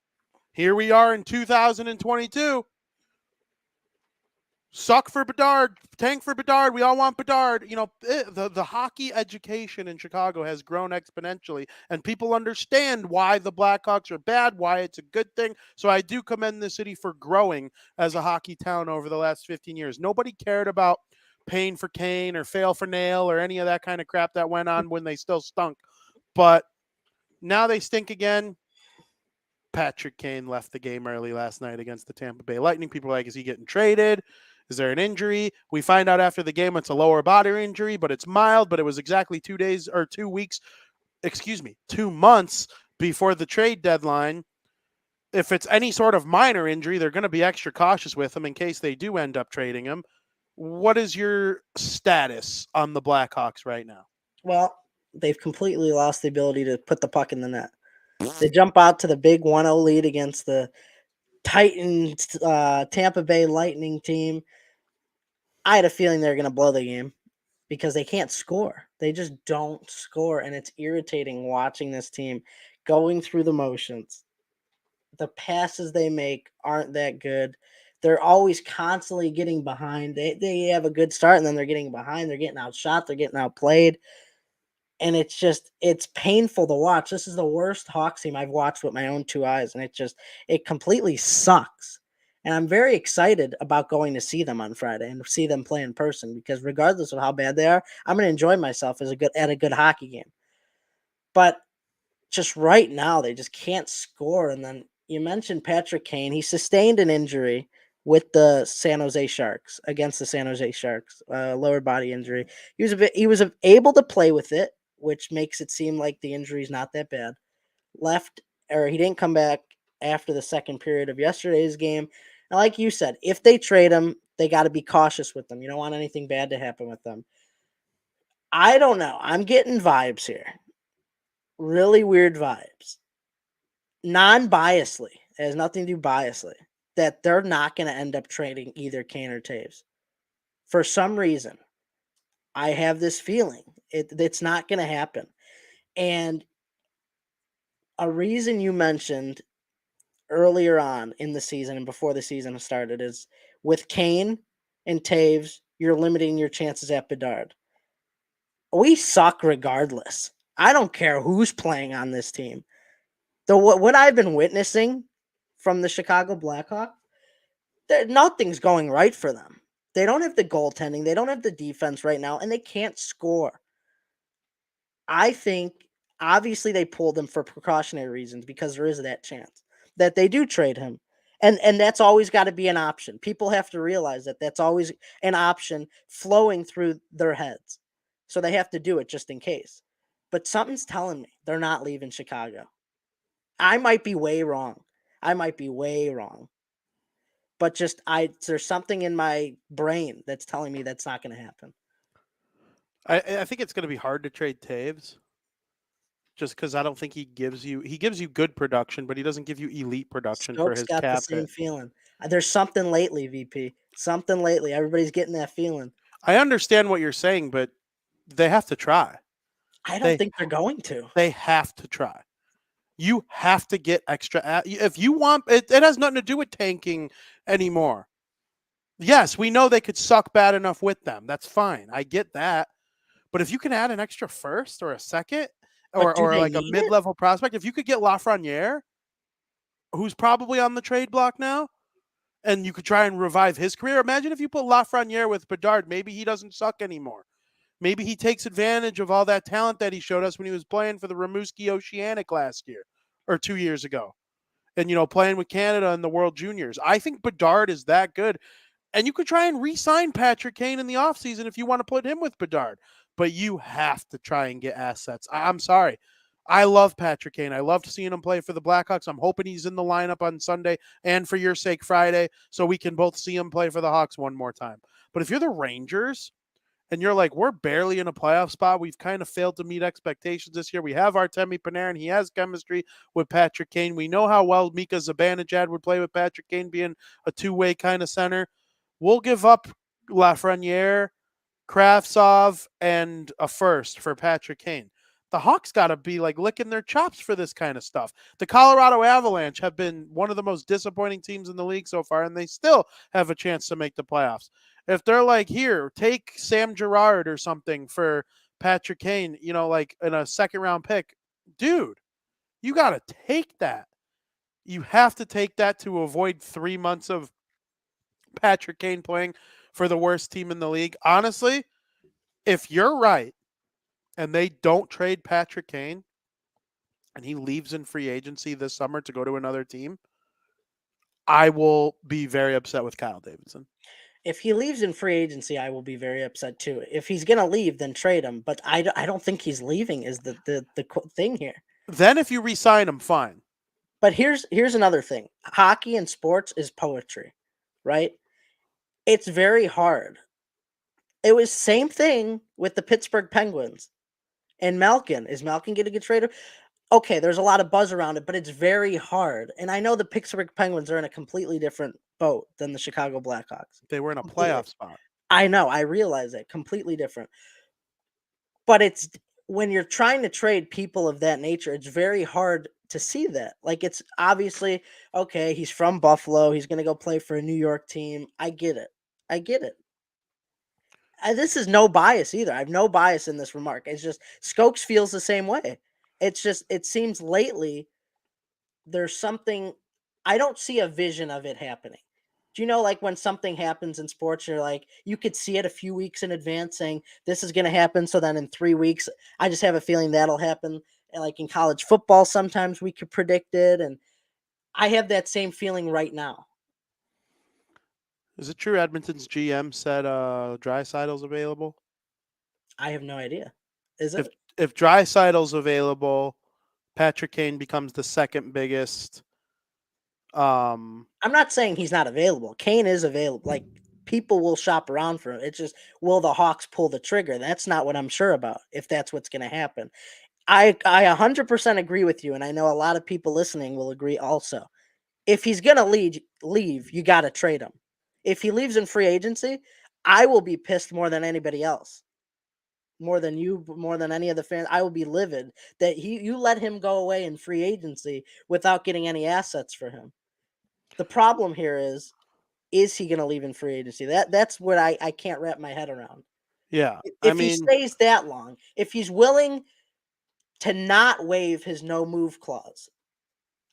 here we are in 2022. Suck for Bedard, tank for Bedard. We all want Bedard. You know, the hockey education in Chicago has grown exponentially, and people understand why the Blackhawks are bad, why it's a good thing. So I do commend the city for growing as a hockey town over the last 15 years. Nobody cared about Payne for Kane or fail for nail or any of that kind of crap that went on when they still stunk. But now they stink again. Patrick Kane left the game early last night against the Tampa Bay Lightning. People are like, is he getting traded? Is there an injury? We find out after the game it's a lower body injury, but it's mild. But it was exactly 2 months before the trade deadline. If it's any sort of minor injury, they're going to be extra cautious with him in case they do end up trading him. What is your status on the Blackhawks right now? Well, they've completely lost the ability to put the puck in the net. They jump out to the big 1-0 lead against the Titans, Tampa Bay Lightning team. I had a feeling they were going to blow the game because they can't score. They just don't score, and it's irritating watching this team going through the motions. The passes they make aren't that good. They're always constantly getting behind. They have a good start, and then they're getting behind. They're getting outshot. They're getting outplayed. And it's painful to watch. This is the worst Hawks team I've watched with my own 2 eyes, and it completely sucks. And I'm very excited about going to see them on Friday and see them play in person because regardless of how bad they are, I'm going to enjoy myself at a good hockey game. But just right now, they just can't score. And then you mentioned Patrick Kane. He sustained an injury with the San Jose Sharks against the San Jose Sharks, lower body injury. He was able to play with it, which makes it seem like the injury is not that bad. He didn't come back after the second period of yesterday's game. And like you said, if they trade him, they got to be cautious with them. You don't want anything bad to happen with them. I don't know. I'm getting vibes here. Really weird vibes. Non-biasly. It has nothing to do biasly. That they're not going to end up trading either Kane or Taves. For some reason, I have this feeling it's not going to happen. And a reason you mentioned earlier on in the season and before the season started is with Kane and Taves, you're limiting your chances at Bedard. We suck regardless. I don't care who's playing on this team. What I've been witnessing from the Chicago Blackhawks, nothing's going right for them. They don't have the goaltending. They don't have the defense right now, and they can't score. I think, obviously, they pulled him for precautionary reasons because there is that chance that they do trade him. And that's always got to be an option. People have to realize that that's always an option flowing through their heads. So they have to do it just in case. But something's telling me they're not leaving Chicago. I might be way wrong. But there's something in my brain that's telling me that's not going to happen. I think it's going to be hard to trade Taves, just because I don't think he gives you good production, but he doesn't give you elite production for his got cap the same hit. feeling. There's something lately, VP. Something lately. Everybody's getting that feeling. I understand what you're saying, but they have to try. I don't They think they're going to. they have to try. You have to get extra. If you want, it has nothing to do with tanking anymore. Yes, we know they could suck bad enough with them. That's fine. I get that. But if you can add an extra first or a second, But do or they like a need mid it? level prospect, if you could get Lafreniere, who's probably on the trade block now, and you could try and revive his career. Imagine if you put Lafreniere with Bedard. Maybe he doesn't suck anymore. Maybe he takes advantage of all that talent that he showed us when he was playing for the Rimouski Oceanic last year or 2 years ago. And, playing with Canada in the World Juniors. I think Bedard is that good. And you could try and re sign Patrick Kane in the offseason if you want to put him with Bedard. But you have to try and get assets. I'm sorry. I love Patrick Kane. I loved seeing him play for the Blackhawks. I'm hoping he's in the lineup on Sunday and for your sake Friday so we can both see him play for the Hawks one more time. But if you're the Rangers and you're like, we're barely in a playoff spot, we've kind of failed to meet expectations this year. We have Artemi Panarin. He has chemistry with Patrick Kane. We know how well Mika Zibanejad would play with Patrick Kane being a two-way kind of center. We'll give up Lafreniere, Kravtsov, and a first for Patrick Kane. The Hawks got to be like licking their chops for this kind of stuff. The Colorado Avalanche have been one of the most disappointing teams in the league so far, and they still have a chance to make the playoffs. If they're like, here, take Sam Girard or something for Patrick Kane, like in a second round pick, dude, you got to take that. You have to take that to avoid 3 months of Patrick Kane playing for the worst team in the league. Honestly, if you're right and they don't trade Patrick Kane and he leaves in free agency this summer to go to another team, I will be very upset with Kyle Davidson. If he leaves in free agency, I will be very upset too. If he's going to leave, then trade him. But I don't think he's leaving is the thing here. Then if you re-sign him, fine. But here's another thing. Hockey and sports is poetry, right? It's very hard. It was same thing with the Pittsburgh Penguins and Malkin. Is Malkin going to get traded? Okay, there's a lot of buzz around it, but it's very hard. And I know the Pittsburgh Penguins are in a completely different boat than the Chicago Blackhawks. They were in a Completely. playoff spot. I know, I realize that. Completely different. But it's when you're trying to trade people of that nature, it's very hard to see that. Like it's obviously okay, he's from Buffalo, he's going to go play for a New York team. I get it. I get it. This is no bias either. I have no bias in this remark. It's just Skokes feels the same way. It's just it seems lately there's something I don't see a vision of it happening. Do you know like when something happens in sports, you're like you could see it a few weeks in advance saying this is going to happen. So then in 3 weeks, I just have a feeling that'll happen. And like in college football, sometimes we could predict it, and I have that same feeling right now. Is it true Edmonton's GM said Dreisaitl's available? I have no idea. Is If it? if Dreisaitl's available, Patrick Kane becomes the second biggest. I'm not saying he's not available. Kane is available. Like people will shop around for him. It's just will the Hawks pull the trigger? That's not what I'm sure about. If that's what's going to happen, I 100% agree with you, and I know a lot of people listening will agree also. If he's going to leave, you got to trade him. If he leaves in free agency, I will be pissed more than anybody else. More than you, more than any of the fans. I will be livid that you let him go away in free agency without getting any assets for him. The problem here is he going to leave in free agency? That's what I can't wrap my head around. Yeah, I If he mean, stays that long, if he's willing to not waive his no move clause,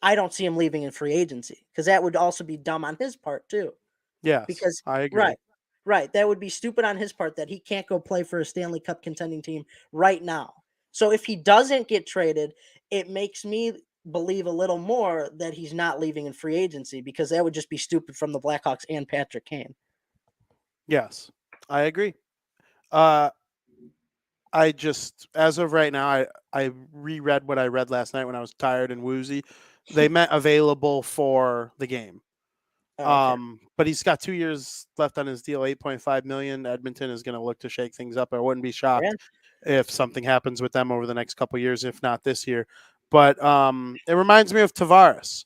I don't see him leaving in free agency because that would also be dumb on his part too. yes, Because I agree. right, right, that would be stupid on his part that he can't go play for a Stanley Cup contending team right now. So if he doesn't get traded, it makes me believe a little more that he's not leaving in free agency because that would just be stupid from the Blackhawks and Patrick Kane. Yes, I agree. Uh, I just, as of right now, I reread what I read last night when I was tired and woozy. They meant available for the game. Oh, okay. But he's got 2 years left on his deal, 8.5 million. Edmonton is going to look to shake things up. I wouldn't be Yeah. shocked if something happens with them over the next couple of years, if not this year. But it reminds me of Tavares.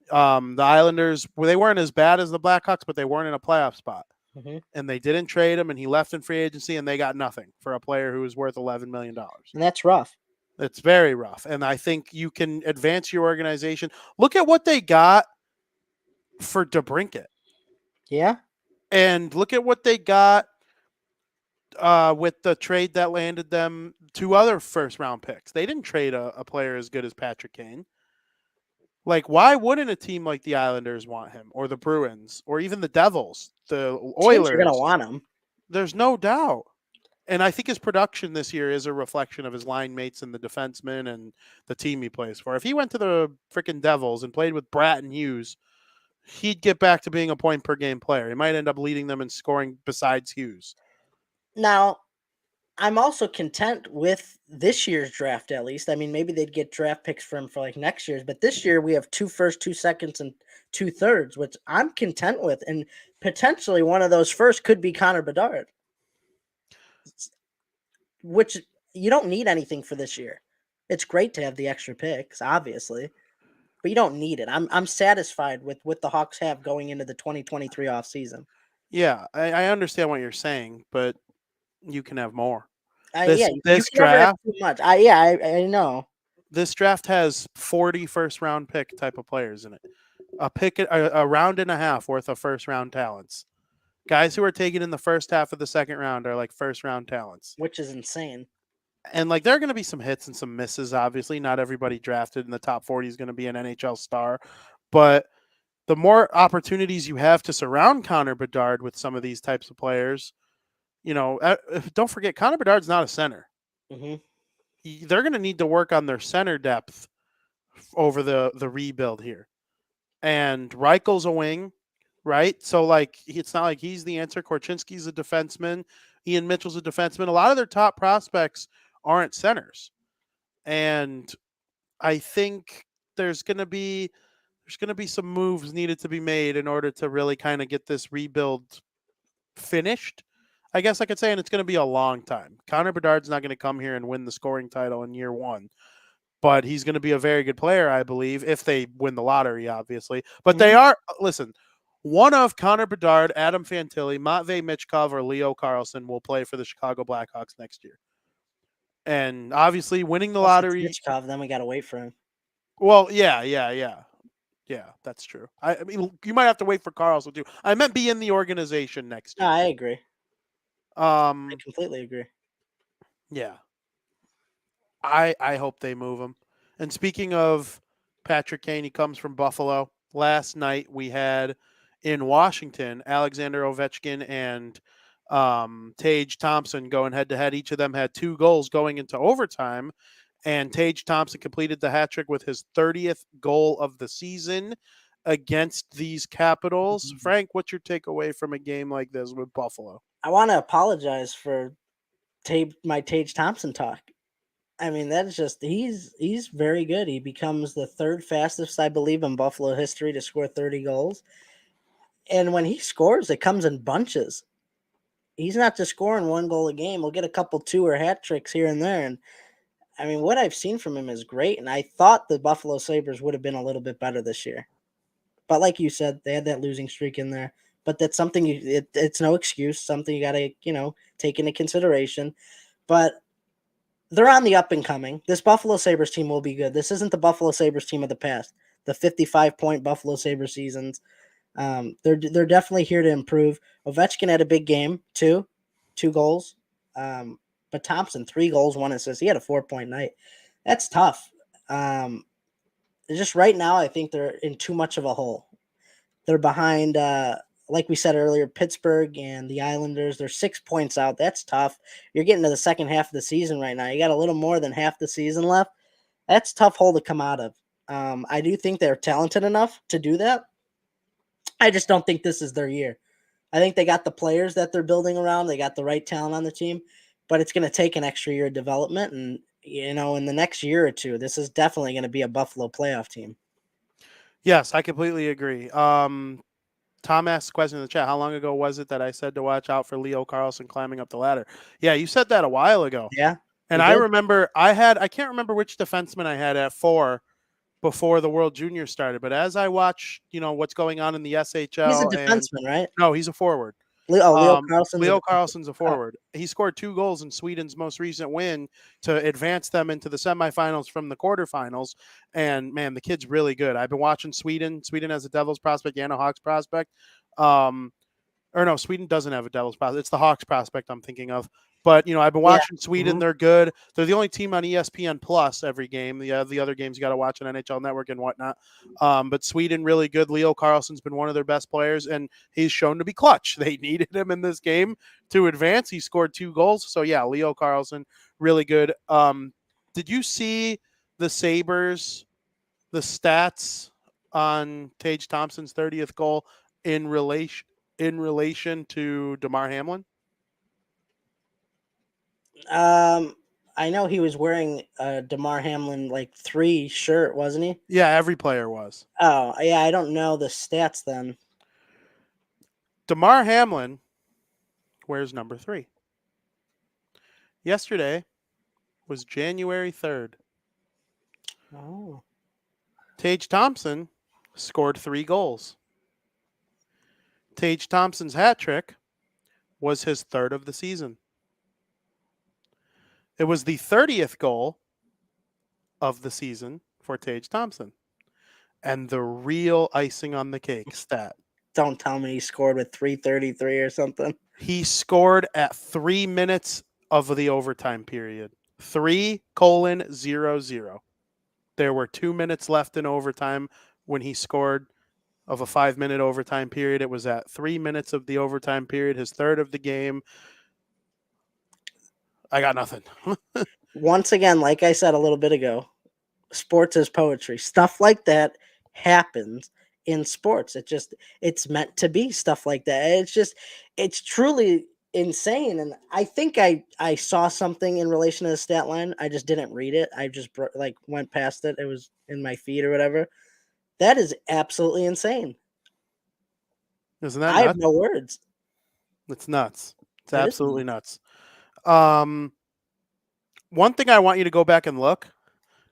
The Islanders, well, they weren't as bad as the Blackhawks, but they weren't in a playoff spot. Hmm. and they didn't trade him, and he left in free agency, and they got nothing for a player who was worth $11 million. And that's rough. It's very rough, and I think you can advance your organization. Look at what they got for DeBrincat, Yeah. and look at what they got with the trade that landed them two other first round picks. They didn't trade a player as good as Patrick Kane. Like, why wouldn't a team like the Islanders want him, or the Bruins, or even the Devils, the Teams are gonna Oilers? want him. There's no doubt. And I think his production this year is a reflection of his line mates and the defensemen and the team he plays for. If he went to the freaking Devils and played with Bratton Hughes, he'd get back to being a point per game player. He might end up leading them in scoring besides Hughes. Now, I'm also content with this year's draft, at least. I mean, maybe they'd get draft picks for him for like next year's, but this year we have 2 firsts, 2 seconds, and 2 thirds, which I'm content with. And potentially one of those first could be Connor Bedard, which you don't need anything for this year. It's great to have the extra picks, obviously, but you don't need it. I'm satisfied with what the Hawks have going into the 2023 offseason. Yeah, I understand what you're saying, but you can have more. Yeah, This you this can never have draft too much. I know. this draft has 40 first round pick type of players in it. A round and a half worth of first round talents. Guys who are taken in the first half of the second round are like first round talents. Which is insane. And like there are going to be some hits and some misses, obviously. Not everybody drafted in the top 40 is going to be an NHL star, but the more opportunities you have to surround Connor Bedard with some of these types of players, don't forget Connor Bedard's not a center. Hmm. They're going to need to work on their center depth over the rebuild here. And Reichel's a wing, right? So like it's not like he's the answer. Korchinski's a defenseman. Ian Mitchell's a defenseman. A lot of their top prospects aren't centers, and I think there's going to be some moves needed to be made in order to really kind of get this rebuild finished. I guess I could say, and it's going to be a long time. Connor Bedard's not going to come here and win the scoring title in year one, but he's going to be a very good player, I believe, if they win the lottery, obviously. But they are, listen, one of Connor Bedard, Adam Fantilli, Matvei Michkov, or Leo Carlson will play for the Chicago Blackhawks next year. And obviously, winning the Unless it's lottery. Michkov, then we got to wait for him. Well, yeah. Yeah, that's true. I mean, you might have to wait for Carlson too. I meant be in the organization next No, year. I agree. I Um, completely agree. yeah. I hope they move him. And speaking of Patrick Kane, he comes from Buffalo. Last night we had in Washington Alexander Ovechkin and Tage Thompson going head to head. Each of them had 2 goals going into overtime, and Tage Thompson completed the hat trick with his 30th goal of the season against these Capitals. Frank, what's your takeaway from a game like this with Buffalo? I want to apologize for my Tage Thompson talk. I mean, that's just he's very good. He becomes the 3rd fastest, I believe, in Buffalo history to score 30 goals. And when he scores, it comes in bunches. He's not just scoring 1 goal a game. He'll get a couple 2 or hat tricks here and there. And I mean, what I've seen from him is great. And I thought the Buffalo Sabres would have been a little bit better this year. But like you said, they had that losing streak in there. But that's something it's no excuse, something you got to, take into consideration. But they're on the up and coming. This Buffalo Sabres team will be good. This isn't the Buffalo Sabres team of the past, the 55-point Buffalo Sabres seasons. They're definitely here to improve. Ovechkin had a big game too, 2 goals. But Thompson, 3 goals, 1 assist. He had a 4-point night. That's tough. Just right now, I think they're in too much of a hole. They're behind, like we said earlier, Pittsburgh and the Islanders. They're 6 points out. That's tough. You're getting to the second half of the season right now. You got a little more than half the season left. That's a tough hole to come out of. I do think they're talented enough to do that. I just don't think this is their year. I think they got the players that they're building around. They got the right talent on the team, but it's going to take an extra year of development. And, in the next year or two, this is definitely going to be a Buffalo playoff team. Yes, I completely agree. Tom asked a question in the chat. How long ago was it that I said to watch out for Leo Carlson climbing up the ladder? Yeah, you said that a while ago. Yeah. And I remember I can't remember which defenseman I had at 4 before the World Junior started, but as I watch, what's going on in the SHL. He's a defenseman, right? No, he's a forward. Leo Carlson's a Leo defensive. Carlson's a forward. He scored 2 goals in Sweden's most recent win to advance them into the semifinals from the quarterfinals. And man, the kid's really good. I've been watching Sweden. Sweden has a Devils prospect and a Hawks prospect. Or no, Sweden doesn't have a Devils prospect. It's the Hawks prospect I'm thinking of. But I've been Yeah. watching Sweden. They're good. They're the only team on ESPN Plus every game. The other games you got to watch on NHL Network and whatnot. But Sweden really good. Leo Carlson's been one of their best players, and he's shown to be clutch. They needed him in this game to advance. He scored 2 goals. So yeah, Leo Carlson really good. Did you see the Sabres, the stats on Tage Thompson's 30th goal in relation to DeMar Hamlin? I know he was wearing a DeMar Hamlin 3 shirt, wasn't he? Yeah, every player was. Oh, yeah, I don't know the stats then. DeMar Hamlin wears number 3. Yesterday was January 3rd. Oh. Tage Thompson scored 3 goals. Tage Thompson's hat trick was his 3rd of the season. It was the 30th goal of the season for Tage Thompson. And the real icing on the cake stat. Don't tell me he scored with 3:33 or something. He scored at 3 minutes of the overtime period. 3:00. There were 2 minutes left in overtime when he scored of a 5-minute overtime period. It was at 3 minutes of the overtime period, his 3rd of the game. I got nothing. Once again, like I said a little bit ago, sports is poetry. Stuff like that happens in sports. It's meant to be stuff like that. It's truly insane. And I think I saw something in relation to the stat line. I just didn't read it. I just went past it. It was in my feed or whatever. That is absolutely insane. Isn't that I have nuts? no words. It's nuts. It's That is absolutely nuts. One thing I want you to go back and look.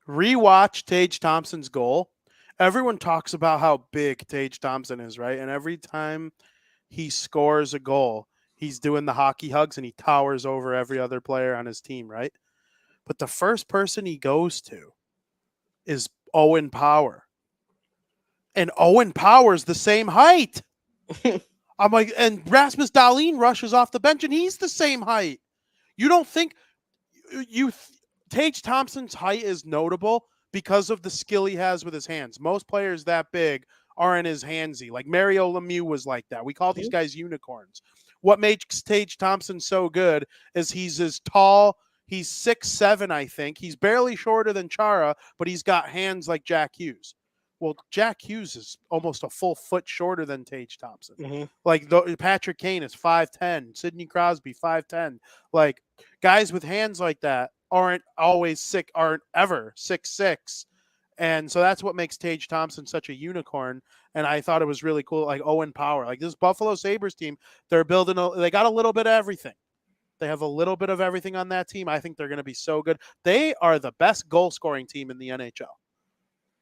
Rewatch Tage Thompson's goal. Everyone talks about how big Tage Thompson is, right? And every time he scores a goal, he's doing the hockey hugs and he towers over every other player on his team, right? But the first person he goes to is Owen Power. And Owen Power's the same height. I'm like, and Rasmus Dahlin rushes off the bench and he's the same height. You don't think Tage Thompson's height is notable because of the skill he has with his hands. Most players that big aren't as handsy. Like Mario Lemieux was like that. We call these guys unicorns. What makes Tage Thompson so good is he's as tall. He's 6'7", I think. He's barely shorter than Chara, but he's got hands like Jack Hughes. Well, Jack Hughes is almost a full foot shorter than Tage Thompson. Mm-hmm. Like Patrick Kane is 5'10", Sidney Crosby 5'10". Like guys with hands like that aren't ever 6'6". And so that's what makes Tage Thompson such a unicorn. And I thought it was really cool. Like Owen Power, like this Buffalo Sabres team, they got a little bit of everything. They have a little bit of everything on that team. I think they're going to be so good. They are the best goal scoring team in the NHL.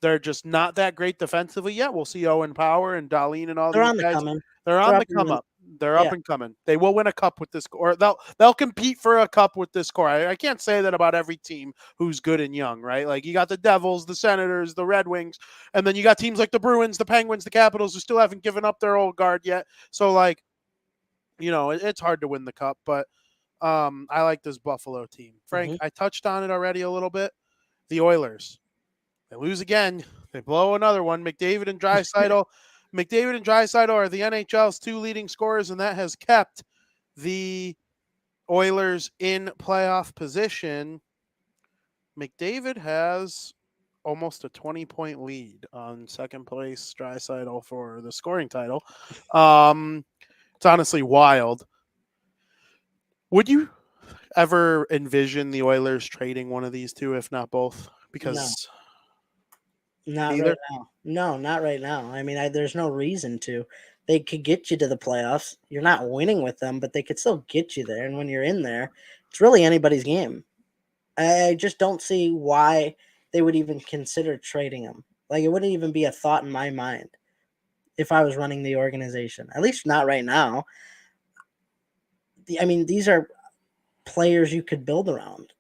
They're just not that great defensively yet. We'll see Owen Power and Dahlin and all They're these on the guys. coming. They're on the come up. They're up and coming. They will win a cup with this core. They'll compete for a cup with this core. I can't say that about every team who's good and young, right? Like you got the Devils, the Senators, the Red Wings, and then you got teams like the Bruins, the Penguins, the Capitals who still haven't given up their old guard yet. So like, it's hard to win the cup, but I like this Buffalo team. Frank, I touched on it already a little bit. The Oilers. They lose again. They blow another one. McDavid and Draisaitl. McDavid and Draisaitl are the NHL's 2 leading scorers, and that has kept the Oilers in playoff position. McDavid has almost a 20-point lead on second place Draisaitl for the scoring title. It's honestly wild. Would you ever envision the Oilers trading one of these two, if not both? Because Not either? right now. No, not right now. I mean, there's no reason to. They could get you to the playoffs. You're not winning with them, but they could still get you there. And when you're in there, it's really anybody's game. I just don't see why they would even consider trading him. Like, it wouldn't even be a thought in my mind if I was running the organization. At least not right now. I mean, these are players you could build around.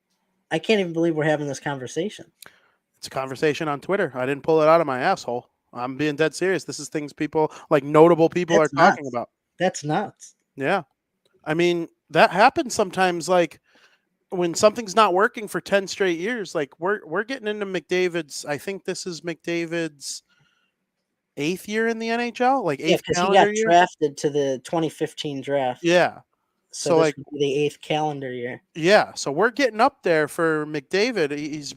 I can't even believe we're having this conversation. It's a conversation on Twitter. I didn't pull it out of my asshole. I'm being dead serious. This is things people, like notable people, are That's talking nuts. about. That's nuts. Yeah. I mean, that happens sometimes. Like when something's not working for 10 straight years, like we're getting into McDavid's. I think this is McDavid's eighth year in the NHL, like Yeah, eighth because he got calendar year. drafted to the 2015 draft. Yeah. So So this like, would be the eighth calendar year. yeah. So we're getting up there for McDavid. He's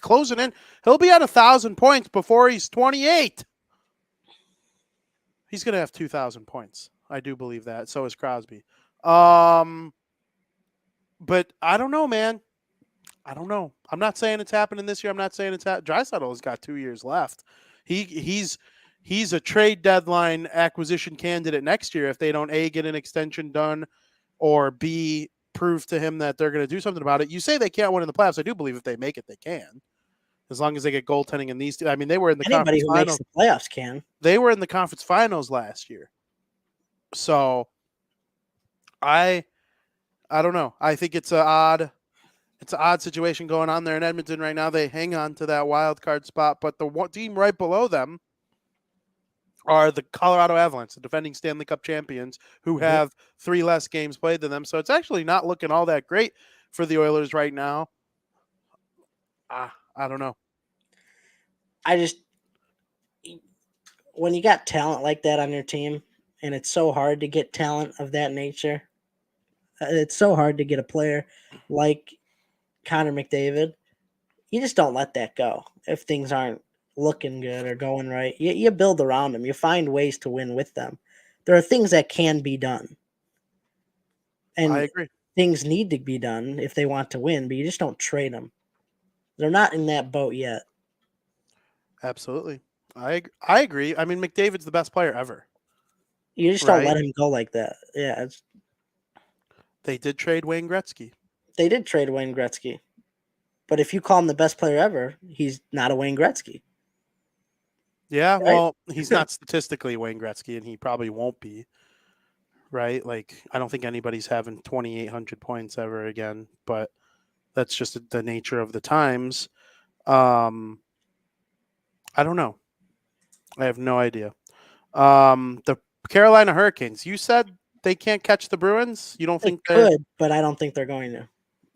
closing in. He'll be at 1,000 points before he's 28. He's gonna have 2,000 points. I do believe that. So is Crosby. Um, but I don't know, man. I don't know. I'm not saying it's happening this year. I'm not saying it's Draisaitl has got 2 years left. He's a trade deadline acquisition candidate next year if they don't A, get an extension done, or B, prove to him that they're going to do something about it. You say they can't win in the playoffs. I do believe if they make it, they can, as long as they get goaltending in these two. I mean, they were in the Anybody conference who makes finals. the playoffs can. They were in the conference finals last year. So I I don't know. I think it's an odd situation going on there in Edmonton right now. They hang on to that wild card spot, but the one team right below them are the Colorado Avalanche, the defending Stanley Cup champions, who Mhm. have 3 less games played than them. So it's actually not looking all that great for the Oilers right now. I don't know. I just when you got talent like that on your team, and it's so hard to get talent of that nature. It's so hard to get a player like Connor McDavid. You just don't let that go if things aren't looking good or going right. You build around them. You find ways to win with them. There are things that can be done, I and agree. things need to be done if they want to win. But you just don't trade them. They're not in that boat yet. Absolutely. I agree. I mean, McDavid's the best player ever, You just don't right? let him go like that. Yeah, They did trade Wayne Gretzky. they did trade Wayne Gretzky, but if you call him the best player ever, he's not a Wayne Gretzky, Yeah, right? well, he's not statistically Wayne Gretzky, and he probably won't be, right? Like, I don't think anybody's having 2,800 points ever again, but that's just the nature of the times. Um, I don't know. I have no idea. The Carolina Hurricanes. You said they can't catch the Bruins. You don't They think they're? could, but I don't think they're going to.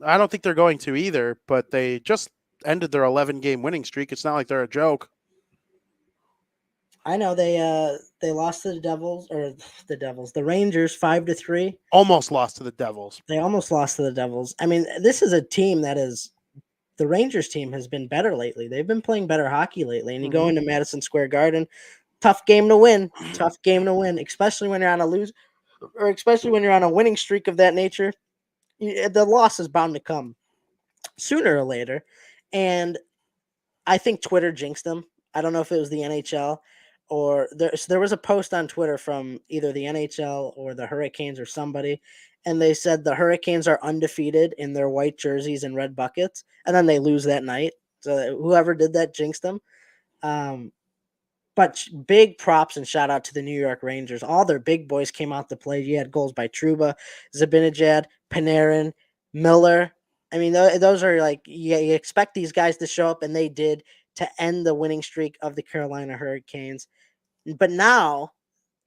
I don't think they're going to either. But they just ended their 11-game winning streak. It's not like they're a joke. I know they lost to the Devils or the Rangers 5-3. Almost lost to the Devils. They almost lost to the Devils. I mean, this is a team that is the Rangers team has been better lately. They've been playing better hockey lately. And you go Mm-hmm. into Madison Square Garden, tough game to win. Tough game to win, especially when you're on a lose or especially when you're on a winning streak of that nature. The loss is bound to come sooner or later. And I think Twitter jinxed them. I don't know if it was the NHL or there was a post on Twitter from either the NHL or the Hurricanes or somebody, and they said the Hurricanes are undefeated in their white jerseys and red buckets, and then they lose that night. So whoever did that jinxed them. Um, but big props and shout out to the New York Rangers. All their big boys came out to play. You had goals by Trouba, Zibanejad, Panarin, Miller. I mean, those are like you expect these guys to show up, and they did to end the winning streak of the Carolina Hurricanes. But now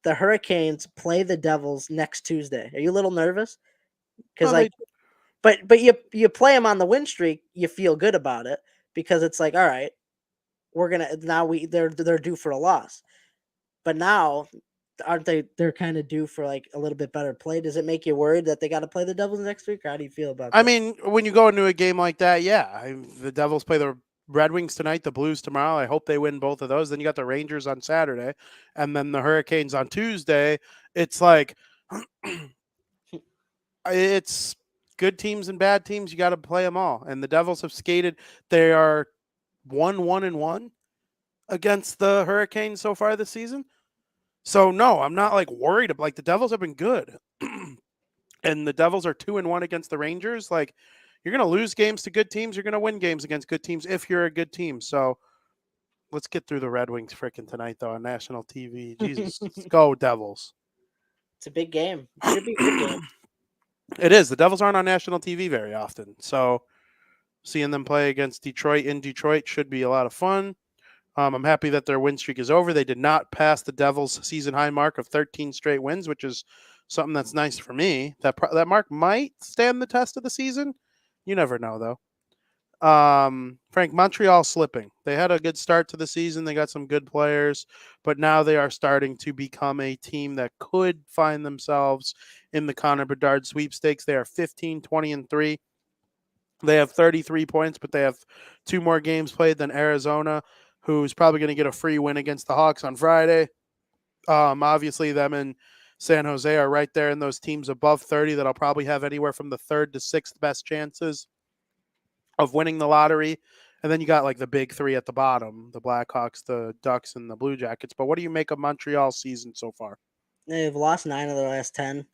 the Hurricanes play the Devils next Tuesday. Are you a little nervous? Because Oh, they but you play them on the win streak, you feel good about it because it's like, all right, we're gonna now they're due for a loss. But now, aren't they? They're kind of due for like a little bit better play. Does it make you worried that they got to play the Devils next week? Or how do you feel about I that? mean, when you go into a game like that, yeah, the Devils play the Red Wings tonight, the Blues tomorrow. I hope they win both of those. Then you got the Rangers on Saturday, and then the Hurricanes on Tuesday. It's like it's good teams and bad teams. You got to play them all. And the Devils have skated. They are 1-1-1 against the Hurricanes so far this season. So no, I'm not like worried. Like the Devils have been good. And the Devils are 2-1 against the Rangers. Like you're going to lose games to good teams. You're going to win games against good teams if you're a good team. So let's get through the Red Wings freaking tonight, though, on national TV. Jesus, let's It's go Devils. a big game. Should be a good game. It is. The Devils aren't on national TV very often, so seeing them play against Detroit in Detroit should be a lot of fun. I'm happy that their win streak is over. They did not pass the Devils' season high mark of 13 straight wins, which is something that's nice for me. That mark might stand the test of the season. You never know, though. Frank, Montreal slipping. They had a good start to the season. They got some good players, but now they are starting to become a team that could find themselves in the Connor Bedard sweepstakes. They are 15, 20, and 3. They have 33 points, but they have two more games played than Arizona, who's probably going to get a free win against the Hawks on Friday. Obviously, them and San Jose are right there in those teams above 30 that'll probably have anywhere from the third to sixth best chances of winning the lottery. And then you got like the big three at the bottom, the Blackhawks, the Ducks, and the Blue Jackets. But what do you make of Montreal's season so far? They've lost 9 of their last 10.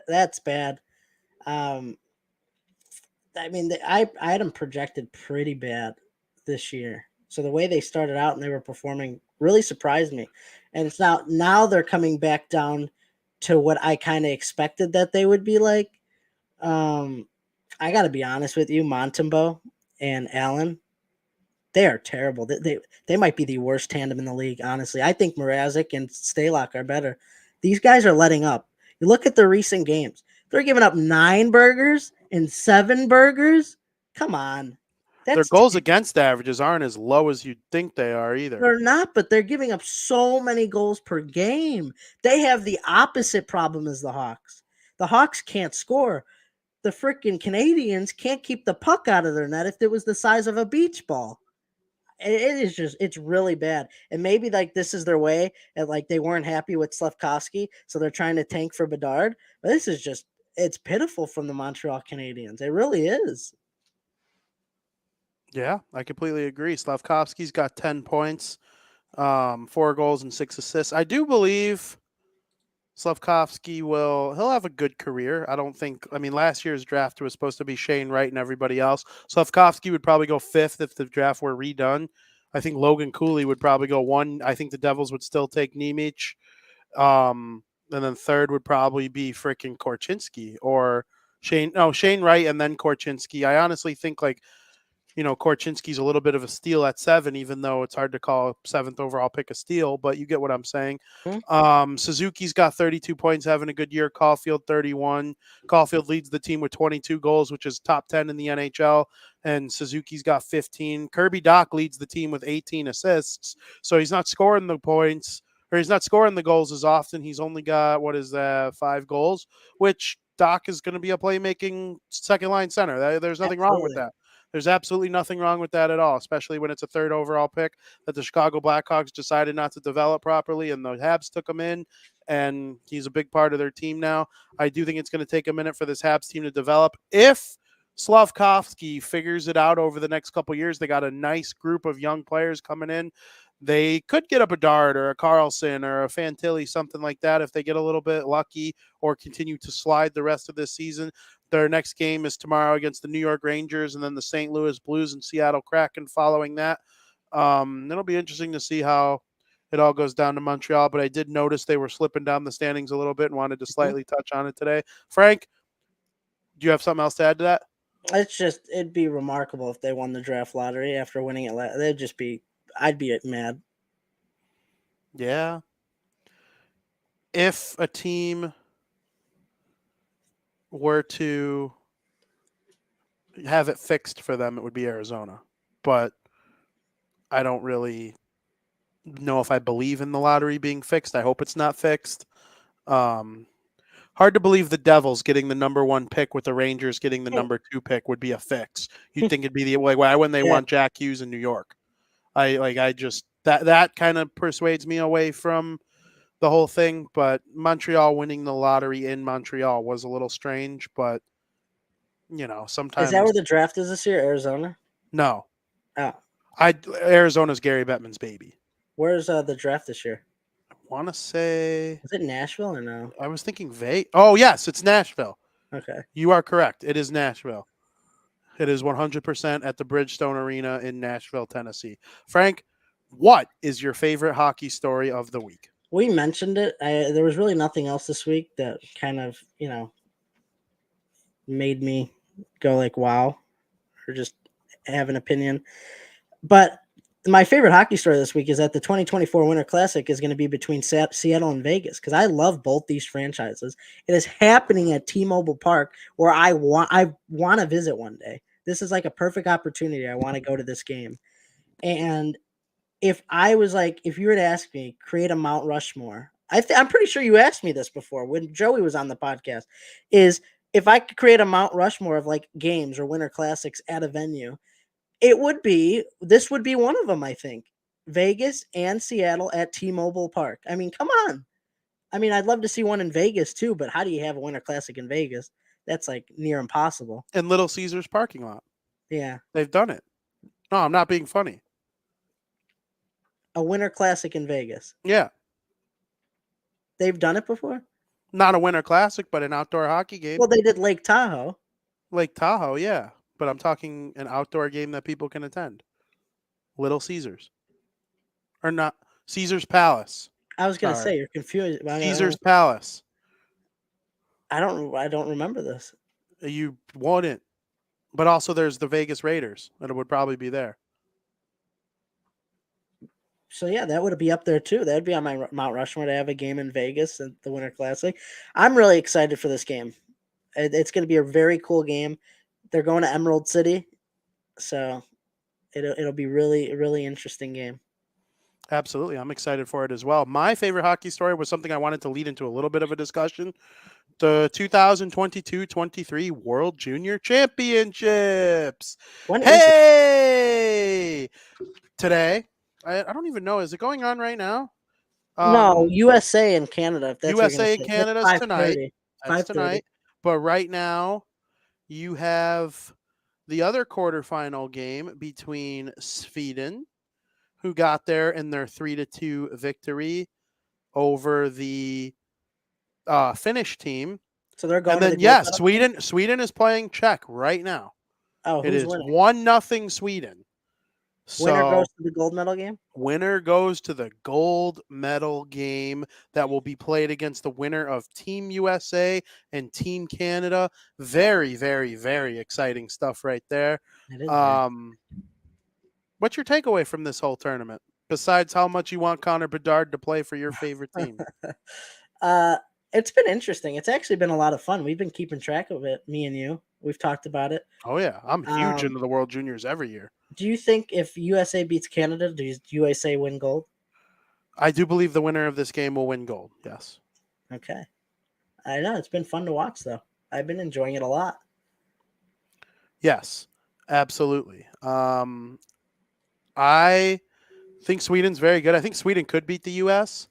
That's bad. Um, I mean, I had them projected pretty bad this year. So the way they started out and they were performing really surprised me. And it's now they're coming back down to what I kind of expected that they would be like. Um, I got to be honest with you, Montembeau and Allen, they are terrible. They might be the worst tandem in the league, honestly. I think Mrazek and Stalock are better. These guys are letting up. You look at the recent games. They're giving up 9 burgers and 7 burgers. Come on. Their That's goals against averages aren't as low as you'd think they are either. they're not, but they're giving up so many goals per game. They have the opposite problem as the Hawks. The Hawks can't score. The freaking Canadians can't keep the puck out of their net if it was the size of a beach ball. It is just it's really bad. And maybe like this is their way and like they weren't happy with Slavkovsky, so they're trying to tank for Bedard. But this is just it's pitiful from the Montreal Canadiens. It really is. Yeah, I completely agree. Slavkovsky's got 10 points, 4 goals and 6 assists. I do believe Slavkovsky he'll have a good career. I don't think, I mean, last year's draft was supposed to be Shane Wright and everybody else. Slavkovsky would probably go fifth if the draft were redone. I think Logan Cooley would probably go one. I think the Devils would still take Nemec. And then third would probably be freaking Korchinski or Shane Wright and then Korchinski. I honestly think like Korchinski's a little bit of a steal at 7, even though it's hard to call a 7th overall pick a steal, but you get what I'm saying. Hmm? Suzuki's got 32 points, having a good year. Caulfield, 31. Caulfield leads the team with 22 goals, which is top 10 in the NHL, and Suzuki's got 15. Kirby Dach leads the team with 18 assists, so he's not scoring the points, or he's not scoring the goals as often. He's only got, 5 goals, which Dach is going to be a playmaking second line center. There's nothing wrong with Absolutely. that. There's absolutely nothing wrong with that at all, especially when it's a third overall pick that the Chicago Blackhawks decided not to develop properly, and the Habs took him in, and he's a big part of their team now. I do think it's going to take a minute for this Habs team to develop. If Slavkovsky figures it out over the next couple years, they got a nice group of young players coming in. They could get a Bedard or a Carlson or a Fantilli, something like that, if they get a little bit lucky or continue to slide the rest of this season. Their next game is tomorrow against the New York Rangers and then the St. Louis Blues and Seattle Kraken following that. It'll be interesting to see how it all goes down to Montreal, but I did notice they were slipping down the standings a little bit and wanted to Mhm. slightly touch on it today. Frank, do you have something else to add to that? It's just it'd be remarkable if they won the draft lottery after winning it. They'd just be I'd be mad. Yeah. If a team were to have it fixed for them, it would be Arizona. But I don't really know if I believe in the lottery being fixed. I hope it's not fixed. Um, Hard to believe the Devils getting the number 1 pick with the Rangers getting the number 2 pick would be a fix. You'd think it'd be the like why wouldn't they Yeah. want Jack Hughes in New York? I just that kind of persuades me away from the whole thing. But Montreal winning the lottery in Montreal was a little strange. But Is that sometimes where the draft is this year? Arizona? no. Oh. Arizona's Gary Bettman's baby. Where's the draft this year? I want to say Is it Nashville or no? I was thinking Vegas. Oh yes, it's Nashville. Okay. You are correct. It is Nashville. It is 100% at the Bridgestone Arena in Nashville, Tennessee. Frank, what is your favorite hockey story of the week? We mentioned it. There was really nothing else this week that kind of, made me go like, wow, or just have an opinion. But my favorite hockey story this week is that the 2024 Winter Classic is going to be between Seattle and Vegas because I love both these franchises. It is happening at T-Mobile Park, where I want to visit one day. This is like a perfect opportunity. I want to go to this game. And if you were to ask me, create a Mount Rushmore, I'm pretty sure you asked me this before when Joey was on the podcast, is if I could create a Mount Rushmore of like games or Winter Classics at a venue, this would be one of them, I think. Vegas and Seattle at T-Mobile Park. I mean, come on. I mean, I'd love to see one in Vegas too, but how do you have a Winter Classic in Vegas? That's like near impossible. In Little Caesars parking lot. Yeah. They've done it. No, I'm not being funny. A Winter Classic in Vegas. Yeah. They've done it before? Not a Winter Classic, but an outdoor hockey game. Well, they did Lake Tahoe. Lake Tahoe, yeah. But I'm talking an outdoor game that people can attend. Little Caesars. Or not. Caesars Palace. I was gonna Sorry. say you're confused. Caesars Palace. I don't remember this. You wouldn't. But also there's the Vegas Raiders. And it would probably be there. So yeah, that would be up there too. That would be on my Mount Rushmore to have a game in Vegas at the Winter Classic. I'm really excited for this game. It's going to be a very cool game. They're going to Emerald City, so it'll be really interesting game. Absolutely. I'm excited for it as well. My favorite hockey story was something I wanted to lead into a little bit of a discussion. The 2022-23 World Junior Championships. When is it? Hey! Today, I don't even know. Is it going on right now? No, USA and Canada. If that's what you're USA gonna and say. That's Canada's tonight. 5:30. That's 5:30. tonight. But right now, you have the other quarterfinal game between Sweden, who got there in their 3-2 victory over the Finnish team. So they're going And to then the gold medal? Sweden is playing Czech right now. Oh, It who's is winning? 1-0 Sweden. Winner So goes to the gold medal game. winner goes to the gold medal game that will be played against the winner of Team USA and Team Canada. Very, very, very exciting stuff right there. It is very. Um, what's your takeaway from this whole tournament? Besides how much you want Connor Bedard to play for your favorite team. uh, it's been interesting. It's actually been a lot of fun. We've been keeping track of it, me and you. We've talked about it. Oh yeah, I'm huge Um, into the World Juniors every year. do you think if USA beats Canada, does USA win gold? I do believe the winner of this game will win gold. Yes. Okay. I know it's been fun to watch though. I've been enjoying it a lot. Yes, absolutely. I think Sweden's very good. I think Sweden could beat the U.S.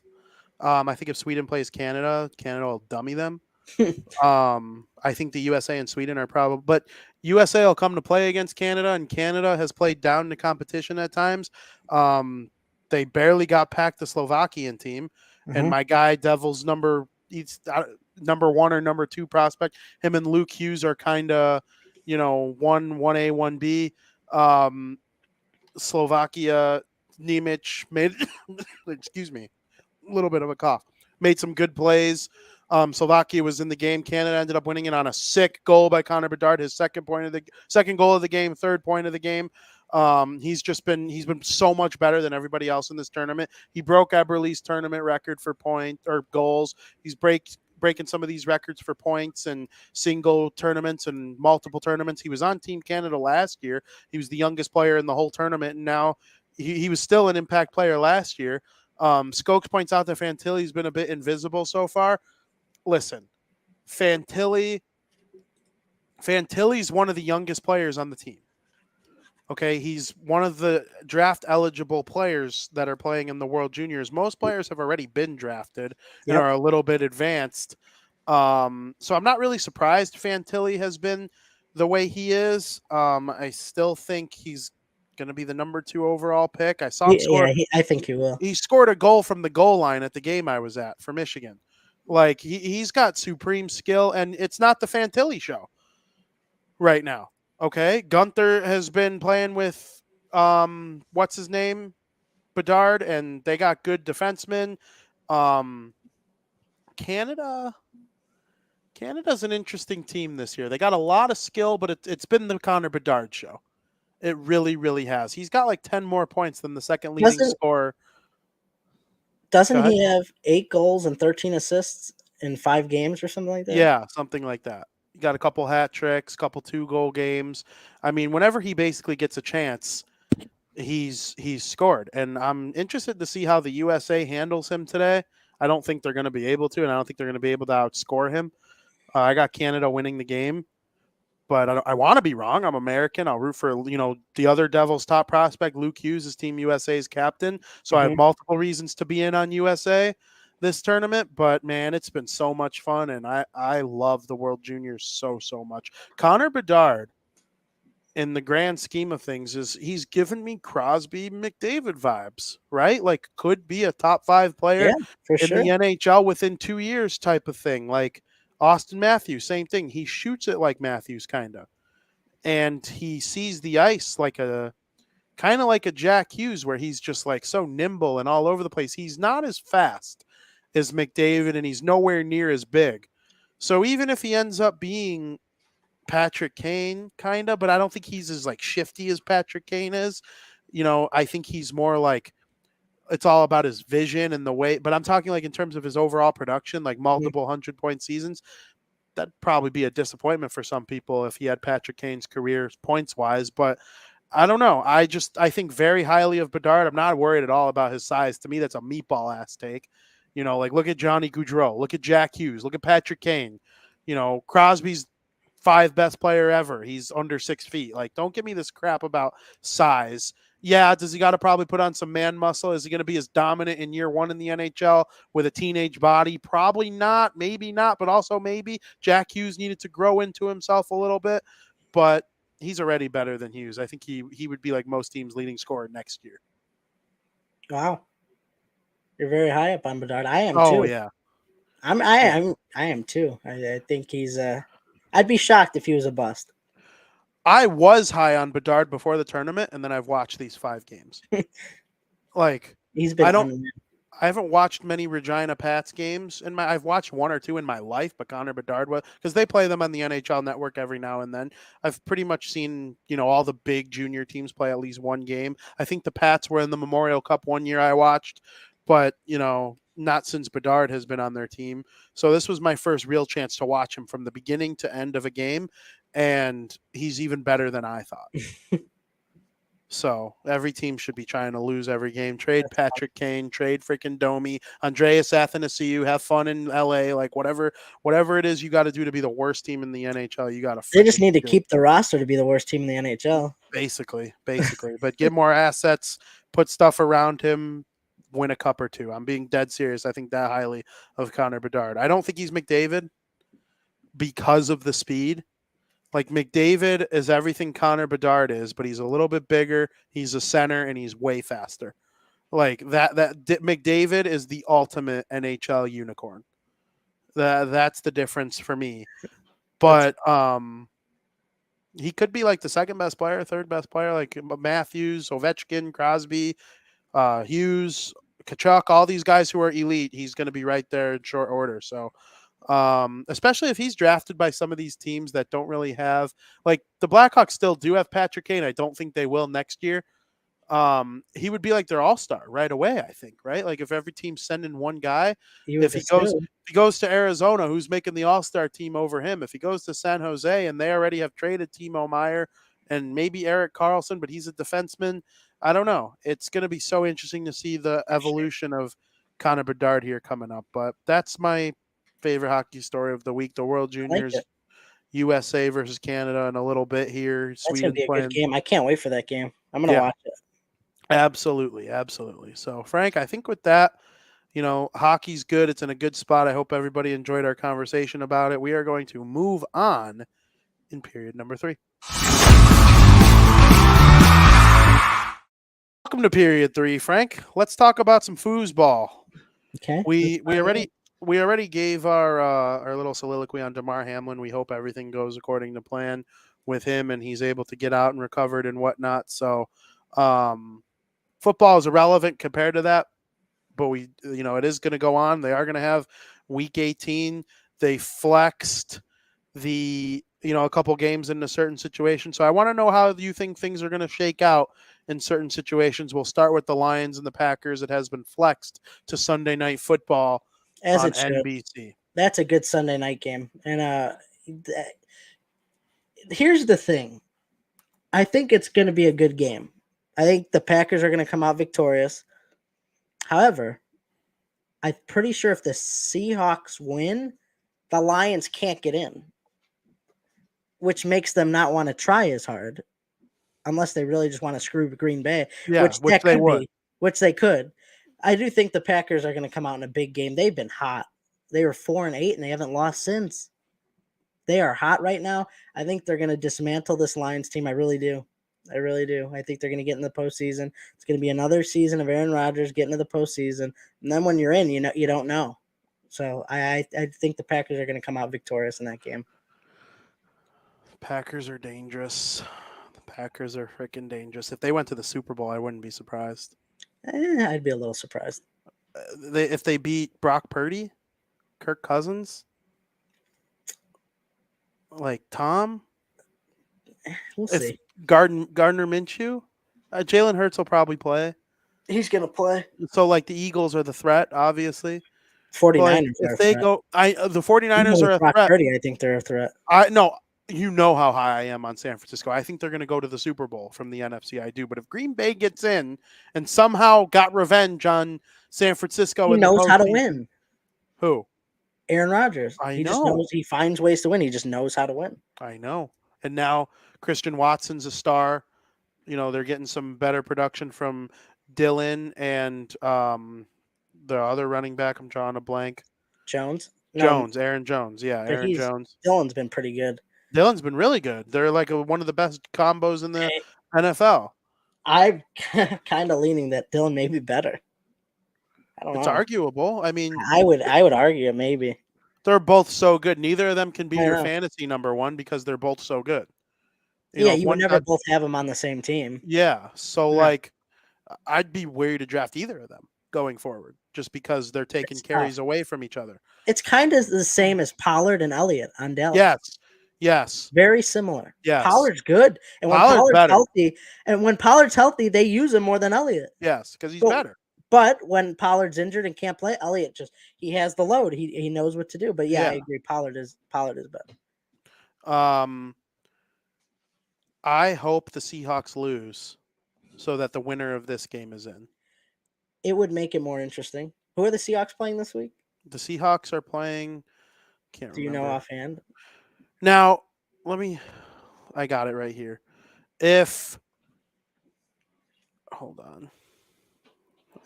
I think if Sweden plays Canada, Canada will dummy them. I think the USA and Sweden are probably, but USA will come to play against Canada, and Canada has played down to competition at times. They barely got past the Slovakian team, and my guy Devils he's number one or number two prospect. Him and Luke Hughes are kind of, one A, 1B. Slovakia, Nemec made, excuse me, a little bit of a cough, made some good plays. Slovakia was in the game. Canada ended up winning it on a sick goal by Connor Bedard, his second goal of the game, third point of the game. He's been so much better than everybody else in this tournament. He broke Eberle's tournament record for point or goals. He's breaking some of these records for points and single tournaments and multiple tournaments. He was on Team Canada last year. He was the youngest player in the whole tournament, and now he was still an impact player last year. Skokes points out that Fantilli's been a bit invisible so far. Listen, Fantilli's one of the youngest players on the team. Okay, he's one of the draft eligible players that are playing in the World Juniors. Most players have already been drafted and are a little bit advanced. So I'm not really surprised Fantilli has been the way he is. I still think he's going to be the number 2 overall pick. I saw him score. Yeah, I think he will. He scored a goal from the goal line at the game I was at for Michigan. Like he's got supreme skill, and it's not the Fantilli show right now. Okay, Gunther has been playing with what's his name, Bedard, and they got good defensemen. Canada Canada's an interesting team this year. They got a lot of skill, but it's been the Connor Bedard show. It really, really has. He's got like 10 more points than the second leading Doesn't scorer. Go doesn't ahead. he have 8 goals and 13 assists in 5 games or something like that? Yeah, something like that. He got a couple hat tricks, couple 2-goal games. I mean, whenever he basically gets a chance, he's scored. And I'm interested to see how the USA handles him today. I don't think they're going to be able to, and I don't think they're going to be able to outscore him. I got Canada winning the game, but I want to be wrong. I'm American. I'll root for the other Devils' top prospect, Luke Hughes, is Team USA's captain. So I have Hmm. multiple reasons to be in on USA this tournament. But man, it's been so much fun, and I love the World Juniors so much. Connor Bedard, in the grand scheme of things, he's given me Crosby McDavid vibes, right? Like could be a top 5 player Yeah, for in sure. the NHL within 2 years type of thing. Like Austin Matthews, same thing. He shoots it like Matthews kind of. And he sees the ice like a kind of like a Jack Hughes, where he's just like so nimble and all over the place. He's not as fast as McDavid, and he's nowhere near as big. So even if he ends up being Patrick Kane, kind of, but I don't think he's as like shifty as Patrick Kane is. I think he's more like it's all about his vision and the way. But I'm talking like in terms of his overall production, like Mhm. multiple 100-point seasons. That'd probably be a disappointment for some people if he had Patrick Kane's career points wise. But I don't know. I think very highly of Bedard. I'm not worried at all about his size. To me, that's a meatball ass take. Like look at Johnny Gaudreau, look at Jack Hughes, look at Patrick Kane. Crosby's 5 best player ever. He's under 6 feet. Like, don't give me this crap about size. Yeah, does he got to probably put on some man muscle? Is he going to be as dominant in year 1 in the NHL with a teenage body? Probably not. Maybe not, but also maybe. Jack Hughes needed to grow into himself a little bit, but he's already better than Hughes. I think he would be like most teams' leading scorer next year. Wow, you're very high up on Bedard. I am Oh too. yeah, I'm I yeah. am I am too. I think he's I'd be shocked if he was a bust. I was high on Bedard before the tournament, and then I've watched these 5 games. Like, He's been I don't. unreal. I haven't watched many Regina Pats games I've watched 1 or 2 in my life, but Connor Bedard was because they play them on the NHL Network every now and then. I've pretty much seen all the big junior teams play at least 1 game. I think the Pats were in the Memorial Cup 1 year I watched, but not since Bedard has been on their team. So this was my first real chance to watch him from the beginning to end of a game, and he's even better than I thought. So every team should be trying to lose every game. Trade That's fun. Patrick Kane, trade freaking Domi, Andreas Athanasiou, have fun in LA. Like whatever it is you got to do to be the worst team in the NHL, you got to They just freaking need to do it. keep the roster to be the worst team in the NHL. Basically. But get more assets, put stuff around him, win a cup or 2. I'm being dead serious. I think that highly of Connor Bedard. I don't think he's McDavid because of the speed. Like McDavid is everything Connor Bedard is, but he's a little bit bigger. He's a center and he's way faster. Like McDavid is the ultimate NHL unicorn. That's the difference for me. That's But he could be like the second best player, third best player, like Matthews, Ovechkin, Crosby, Hughes, Kachuk, all these guys who are elite. He's going to be right there in short order. So especially if he's drafted by some of these teams that don't really have, like the Blackhawks still do have Patrick Kane. I don't think they will next year. He would be like their all-star right away, I think, right? Like if every team's sending one guy, you if would he goes assume. if he goes to Arizona, who's making the all-star team over him? If he goes to San Jose and they already have traded Timo Meyer and maybe Eric Carlson, but he's a defenseman, I don't know. It's going to be so interesting to see the evolution of Connor Bedard here coming up. But that's my favorite hockey story of the week: the World I like Juniors, it. USA versus Canada, in a little bit here. That's gonna Sweden be a good playing. game. I can't wait for that game. I'm gonna Yeah, watch it. absolutely. So, Frank, I think with that, hockey's good. It's in a good spot. I hope everybody enjoyed our conversation about it. We are going to move on in period number 3. Welcome to period 3, Frank. Let's talk about some foosball. Okay. We already gave our little soliloquy on DeMar Hamlin. We hope everything goes according to plan with him and he's able to get out and recovered and whatnot. So, football is irrelevant compared to that, but it is going to go on. They are going to have week 18 They flexed a couple games in a certain situation. So I want to know how you think things are going to shake out in certain situations. We'll start with the Lions and the Packers. It has been flexed to Sunday Night Football As on it should. NBC. That's a good Sunday night game. And here's the thing. I think it's going to be a good game. I think the Packers are going to come out victorious. However, I'm pretty sure if the Seahawks win, the Lions can't get in, which makes them not want to try as hard unless they really just want to screw Green Bay, Yeah, which which that they could would. be, which they could. I do think the Packers are going to come out in a big game. They've been hot. They were 4-8 and they haven't lost since. They are hot right now. I think they're going to dismantle this Lions team. I really do. I really do. I think they're going to get in the postseason. It's going to be another season of Aaron Rodgers getting to the postseason, and then when you're in, you don't know. So I think the Packers are going to come out victorious in that game. Packers are dangerous. The Packers are freaking dangerous. If they went to the Super Bowl, I wouldn't be surprised. I'd be a little surprised. If they beat Brock Purdy, Kirk Cousins, like Tom, We'll if see. Gardner Minshew, Jalen Hurts will probably play. He's going to play. So like the Eagles are the threat, obviously. 49ers Like are if a they threat. go, the Even 49ers are with a Brock threat. Purdy, I think they're a threat. I no, you know how high I am on San Francisco. I think they're going to go to the Super Bowl from the NFC. I do, but if Green Bay gets in and somehow got revenge on San Francisco He in the knows how to postseason, win. who? Aaron Rodgers. I He just know. knows. He finds ways to win. He just knows how to win. I know. And now Christian Watson's a star. They're getting some better production from Dylan and the other running back. I'm drawing a blank. Jones. No, Jones, Aaron Jones. Yeah, but Aaron Jones. Dylan's been pretty good. Dylan's been really good. They're like one of the best combos in the Okay. NFL. I'm kind of leaning that Dylan may be better. I don't It's know. arguable. I mean, I would argue maybe. they're both so good. Neither of them can be I your know. fantasy number one because they're both so good. Yeah, If you would one never got, both have them on the same team. yeah. So Yeah. like, I'd be wary to draft either of them going forward, just because they're taking It's carries tough. away from each other. It's kind of the same as Pollard and Elliott on Dallas. Yes, yes, Very similar. yes. Pollard's good, and when Pollard's Pollard's healthy, they use him more than Elliott. Yes, because he's But- better. But when Pollard's injured and can't play, Elliott he has the load. He knows what to do. But yeah, I Yeah. agree. Pollard is better. I hope the Seahawks lose so that the winner of this game is in. It would make it more interesting. Who are the Seahawks playing this week? The Seahawks are playing. Can't Do you remember. know offhand? Now, I got it right here. Hold on.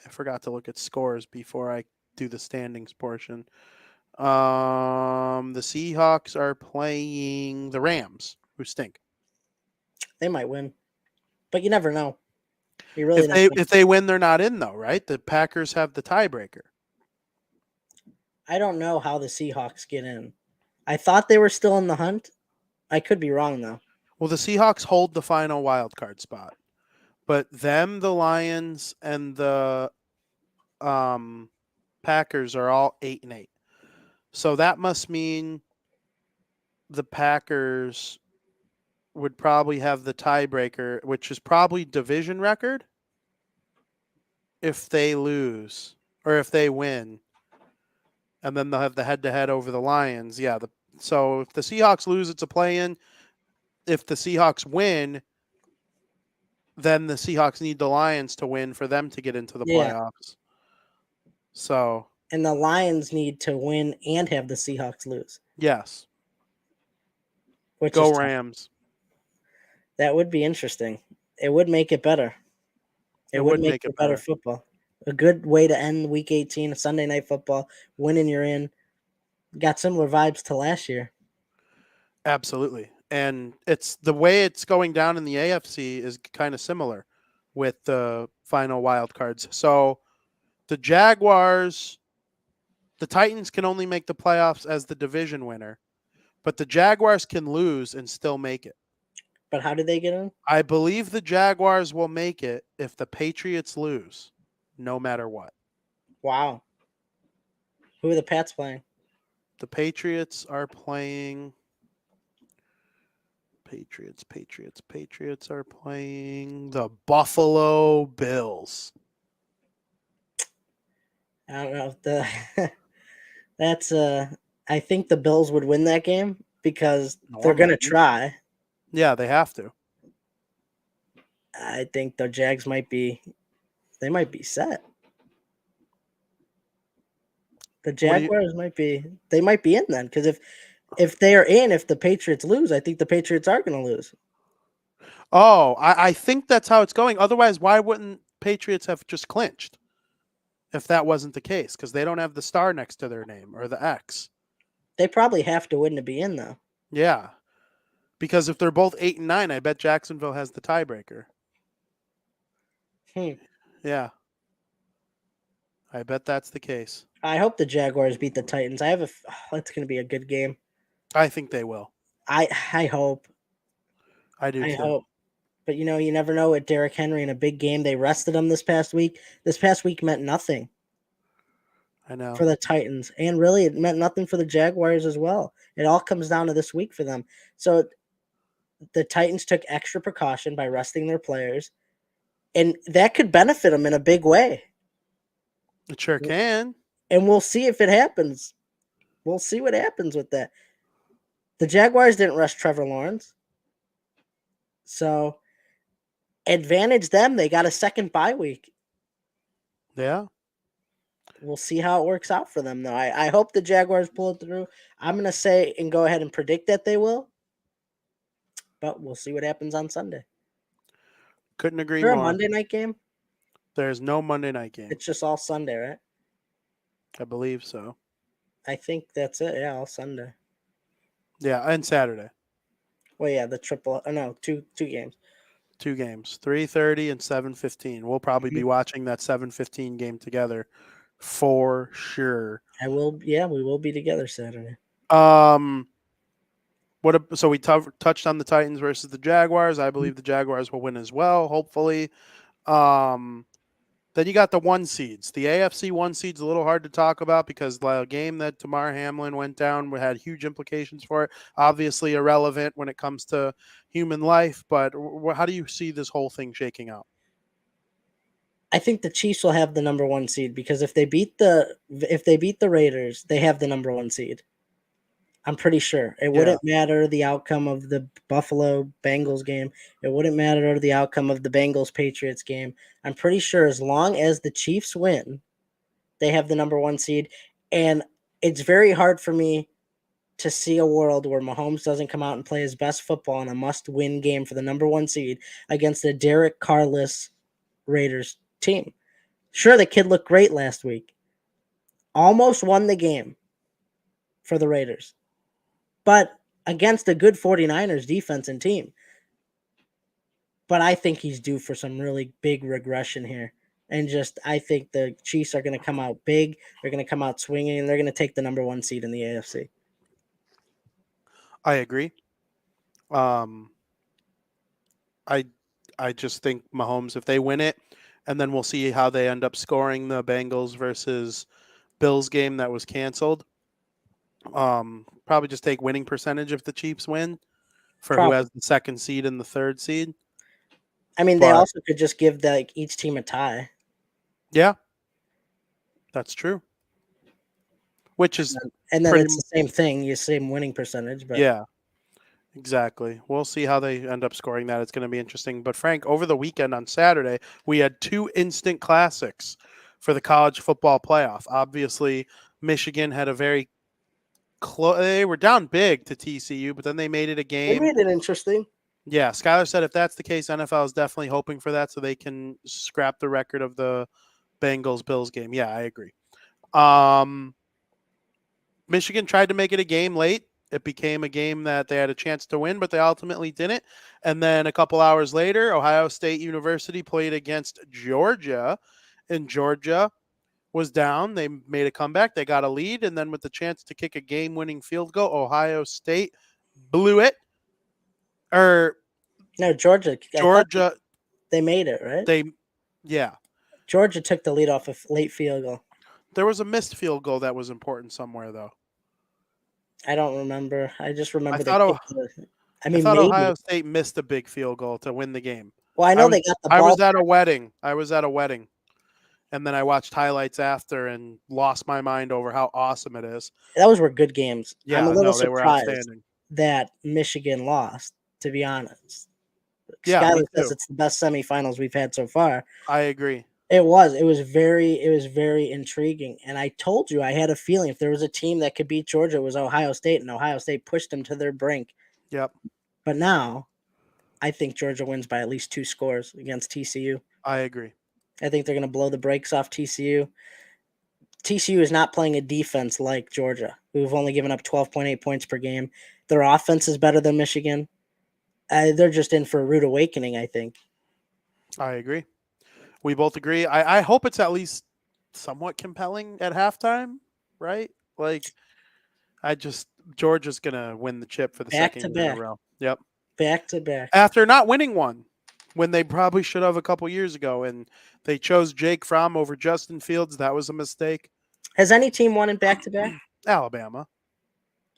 I forgot to look at scores before I do the standings portion. The Seahawks are playing the Rams, who stink. They might win, but you never know. You really If they win, they're not in though, right? The Packers have the tiebreaker. I don't know how the Seahawks get in. I thought they were still in the hunt. I could be wrong though. Well, the Seahawks hold the final wild card spot, but the Lions, and the Packers are all 8-8. So that must mean the Packers would probably have the tiebreaker, which is probably division record if they lose or if they win. And then they'll have the head-to-head over the Lions. Yeah. So if the Seahawks lose, it's a play-in. If the Seahawks win, then the Seahawks need the Lions to win for them to get into the playoffs. So. And the Lions need to win and have the Seahawks lose. Yes. Which Go is Rams. That would be interesting. It would make it better. It would make it better football. A good way to end Week 18, Sunday Night Football, winning you're in. Got similar vibes to last year. Absolutely. And it's the way it's going down in the AFC is kind of similar with the final wild cards. So the Titans can only make the playoffs as the division winner, but the Jaguars can lose and still make it. But how did they get in? I believe the Jaguars will make it if the Patriots lose, no matter what. Wow. Who are the Pats playing? The Patriots are playing. Patriots are playing the Buffalo Bills. I don't know if the that's I think the Bills would win that game because they're gonna Normally. try. Yeah, they have to. I think the Jags might be set. The What do you Jaguars might be in then because if they are in, if the Patriots lose, I think the Patriots are going to lose. Oh, I think that's how it's going. Otherwise, why wouldn't Patriots have just clinched if that wasn't the case? Because they don't have the star next to their name or the X. They probably have to win to be in though. Yeah. Because if they're both 8 and 9, I bet Jacksonville has the tiebreaker. Hmm. Yeah. I bet that's the case. I hope the Jaguars beat the Titans. That's going to be a good game. I think they will. I hope. I do I too. hope. But you never know with Derrick Henry in a big game. They rested him this past week. This past week meant nothing I know. for the Titans. And really it meant nothing for the Jaguars as well. It all comes down to this week for them. So the Titans took extra precaution by resting their players, and that could benefit them in a big way. It sure can. And we'll see if it happens. We'll see what happens with that. The Jaguars didn't rush Trevor Lawrence. So advantage them. They got a second bye week. Yeah. We'll see how it works out for them, though. I hope the Jaguars pull it through. I'm going to say and go ahead and predict that they will, but we'll see what happens on Sunday. Couldn't Is agree there a more. Monday night game? There's no Monday night game. It's just all Sunday, right? I believe so. I think that's it. Yeah, all Sunday. Yeah, and Saturday. Well, yeah, the triple. Oh, no, two games. 2 games, 3:30 and 7:15. We'll probably be watching that 7:15 game together for sure. I will. Yeah, we will be together Saturday. So we touched on the Titans versus the Jaguars. I believe the Jaguars will win as well, hopefully. Then you got the 1 seeds. The AFC 1 seed's a little hard to talk about because the game that Damar Hamlin went down had huge implications for it. Obviously irrelevant when it comes to human life, but how do you see this whole thing shaking out? I think the Chiefs will have the number 1 seed because if they beat the Raiders, they have the number 1 seed. I'm pretty sure it Yeah. wouldn't matter the outcome of the Buffalo Bengals game. It wouldn't matter the outcome of the Bengals Patriots game. I'm pretty sure as long as the Chiefs win, they have the number 1 seed. And it's very hard for me to see a world where Mahomes doesn't come out and play his best football in a must-win game for the number 1 seed against the Derek Carless Raiders team. Sure, the kid looked great last week. Almost won the game for the Raiders. But against a good 49ers defense and team. But I think he's due for some really big regression here. And I think the Chiefs are going to come out big. They're going to come out swinging, and they're going to take the number 1 seed in the AFC. I agree. Um, I I just think Mahomes, if they win it, and then we'll see how they end up scoring the Bengals versus Bills game that was canceled. Probably just take winning percentage if the Chiefs win for who Probably. has the 2nd seed and the 3rd seed. I mean, they But also could just give each team a tie. yeah, that's true. Which is And then pretty it's the same thing, you same winning percentage. But yeah, exactly. We'll see how they end up scoring that. It's going to be interesting. But Frank, over the weekend on Saturday, we had 2 instant classics for the college football playoff. Obviously, Michigan had a very close. They were down big to TCU, but then they made it a they game. made it interesting. Yeah, Skylar said if that's the case, NFL is definitely hoping for that so they can scrap the record of the Bengals Bills game. Yeah, I agree. Michigan tried to make it a game late. It became a game that they had a chance to win, but they ultimately didn't. And then a couple hours later, Ohio State University played against Georgia, and Georgia was down. They made a comeback. They got a lead, and then with the chance to kick a game-winning field goal, Ohio State blew it. No, Georgia. I thought Georgia, they made it, right? yeah. Georgia took the lead off a late field goal. There was a missed field goal that was important somewhere, though. I don't remember. I just I remember they thought O- kicked the. I I mean, thought maybe. Ohio State missed a big field goal to win the game. Well, I I know was they got the I ball. was at a wedding. I was at a wedding, and then I watched highlights after and lost my mind over how awesome it is. Those were good games. I'm a Yeah, little no, they were surprised outstanding. that Michigan lost, to be honest. Yeah, me Skyler says too. it's the best semifinals we've had so far. I agree. It was. It was very intriguing. And I told you I had a feeling if there was a team that could beat Georgia, it was Ohio State, and Ohio State pushed them to their brink. Yep, But now I think Georgia wins by at least 2 scores against TCU. I agree. I think they're going to blow the brakes off TCU. TCU is not playing a defense like Georgia, who've only given up 12.8 points per game. Their offense is better than Michigan. They're just in for a rude awakening, I think. I agree. We both agree. I hope it's at least somewhat compelling at halftime, right? Like, Georgia's gonna win the chip for the Back second to year in a back, row. Yep. back to back. After not winning one when they probably should have a couple years ago, and they chose Jake Fromm over Justin Fields. That was a mistake. Has any team won it back to back? Alabama.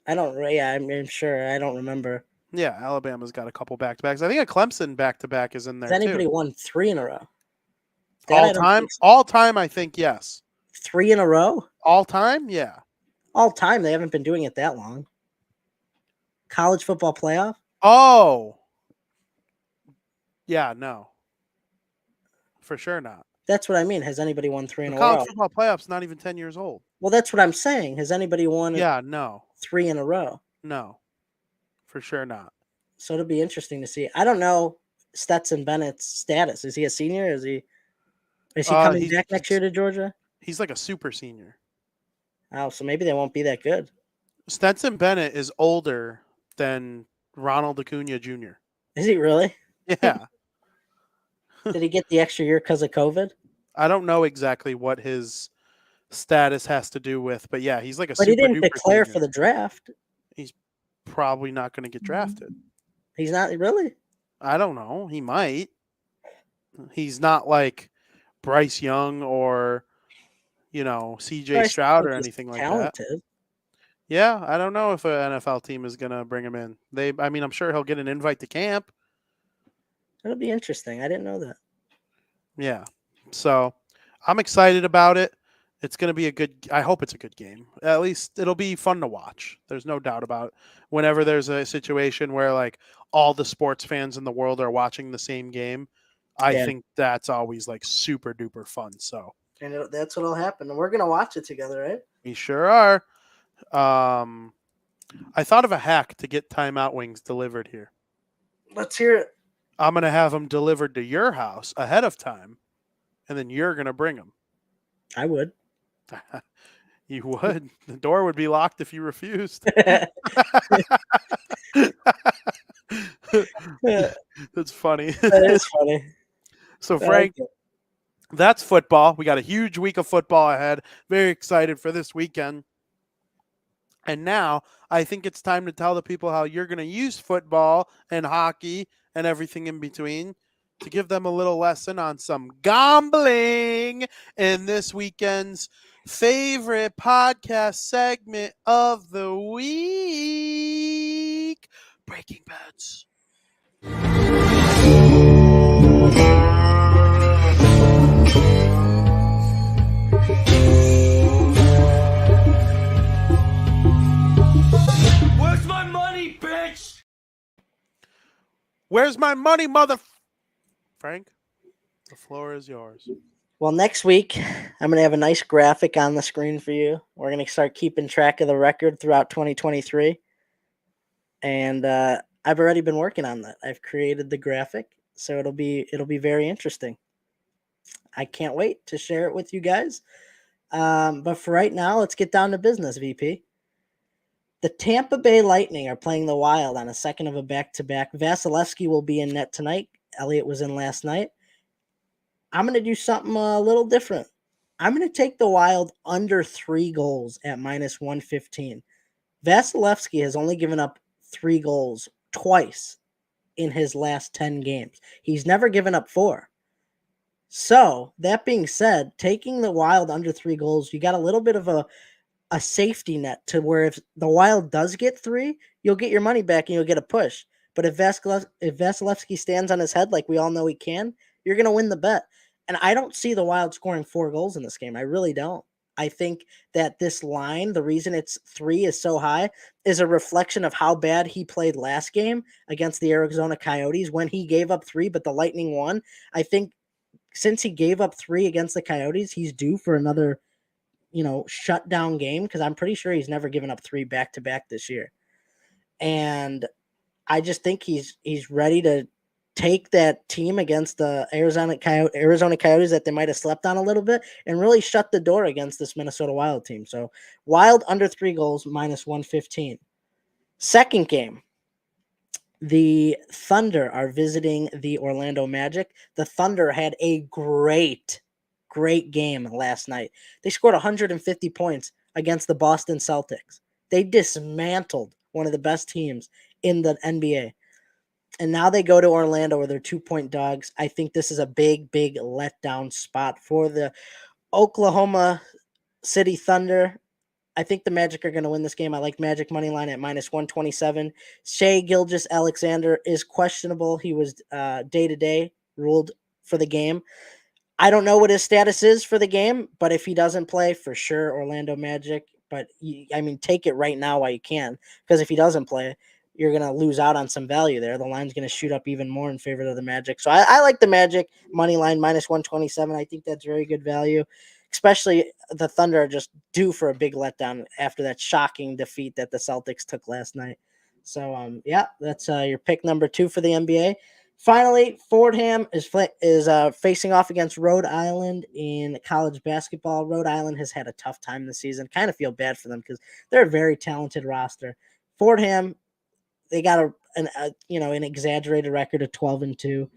I don't. Yeah, I'm sure. I don't remember. Yeah, Alabama's got a couple back to backs. I think a Clemson back to back is in Has there anybody too. won 3 in a row? That I don't think so. All time, I think yes. 3 in a row? All time, yeah. All time. They haven't been doing it that long. College football playoff? Oh, yeah, no, for sure not. That's what I mean. Has anybody won 3 The in a college row? football playoff's not even 10 years old. Well, that's what I'm saying. Has anybody won Yeah, no, 3 in a row? no, for sure not. So it'll be interesting to see. I don't know Stetson Bennett's status. Is he a senior? Is he coming He's back next year to Georgia? he's like a super senior. Oh, so maybe they won't be that good. Stetson Bennett is older than Ronald Acuna Jr. Is he really? Yeah, Did he get the extra year because of COVID? I don't know exactly what his status has to do with, but yeah, he's like a But he super didn't duper declare senior. for the draft. He's probably not going to get drafted. He's not really. I don't know. He might. He's not like Bryce Young or CJ Bryce Stroud or Young is anything like that. talented. Yeah, I don't know if an NFL team is going to bring him in. I'm sure he'll get an invite to camp. That'll be interesting. I didn't know that. Yeah. So, I'm excited about it. It's going to be I hope it's a good game. At least it'll be fun to watch. There's no doubt about it. Whenever there's a situation where like all the sports fans in the world are watching the same game, I Yeah. think that's always like super duper fun. So, And that's what'll happen. And we're gonna watch it together, right? we sure are. I thought of a hack to get timeout wings delivered here. Let's hear it. I'm going to have them delivered to your house ahead of time, and then you're going to bring them. I would. You would. The door would be locked if you refused. That's funny. That is funny. So, Frank, that's football. We got a huge week of football ahead. Very excited for this weekend. And now I think it's time to tell the people how you're going to use football and hockey and everything in between to give them a little lesson on some gambling in this weekend's favorite podcast segment of the week, Breaking Bets. Where's my money, bitch? Where's my money, Frank, the floor is yours. Well, next week, I'm going to have a nice graphic on the screen for you. We're going to start keeping track of the record throughout 2023. And I've already been working on that. I've created the graphic, so it'll be very interesting. I can't wait to share it with you guys. But for right now, let's get down to business, VP. The Tampa Bay Lightning are playing the Wild on a second of a back-to-back. Vasilevsky will be in net tonight. Elliott was in last night. I'm going to do something a little different. I'm going to take the Wild under 3 goals at minus 115. Vasilevsky has only given up 3 goals twice in his last 10 games. He's never given up 4. So, that being said, taking the Wild under 3 goals, you got a little bit of a a safety net to where if the Wild does get 3, you'll get your money back and you'll get a push. But if Vasilevsky stands on his head like we all know he can, you're going to win the bet. And I don't see the Wild scoring 4 goals in this game. I really don't. I think that this line, the reason it's 3 is so high, is a reflection of how bad he played last game against the Arizona Coyotes when he gave up 3, but the Lightning won. I think since he gave up 3 against the Coyotes, he's due for another, shutdown game because I'm pretty sure he's never given up 3 back to back this year. And I just think he's ready to take that team against the Arizona Coyotes that they might have slept on a little bit and really shut the door against this Minnesota Wild team. So Wild under 3 goals minus 115. Second game, the Thunder are visiting the Orlando Magic. The Thunder had a great game last night. They scored 150 points against the Boston Celtics. They dismantled one of the best teams in the NBA. And now they go to Orlando where they're 2-point dogs. I think this is a big letdown spot for the Oklahoma City Thunder. I think the Magic are going to win this game. I like Magic money line at minus 127. Shea Gilgeous-Alexander is questionable. He was day-to-day ruled for the game. I don't know what his status is for the game, but if he doesn't play, for sure, Orlando Magic. But, take it right now while you can, because if he doesn't play, you're going to lose out on some value there. The line's going to shoot up even more in favor of the Magic. So I like the Magic money line minus 127. I think that's very good value, especially the Thunder are just due for a big letdown after that shocking defeat that the Celtics took last night. So, that's your pick number 2 for the NBA. Finally, Fordham is facing off against Rhode Island in college basketball. Rhode Island has had a tough time this season. Kind of feel bad for them because they're a very talented roster. Fordham, they got an exaggerated record of 12-2.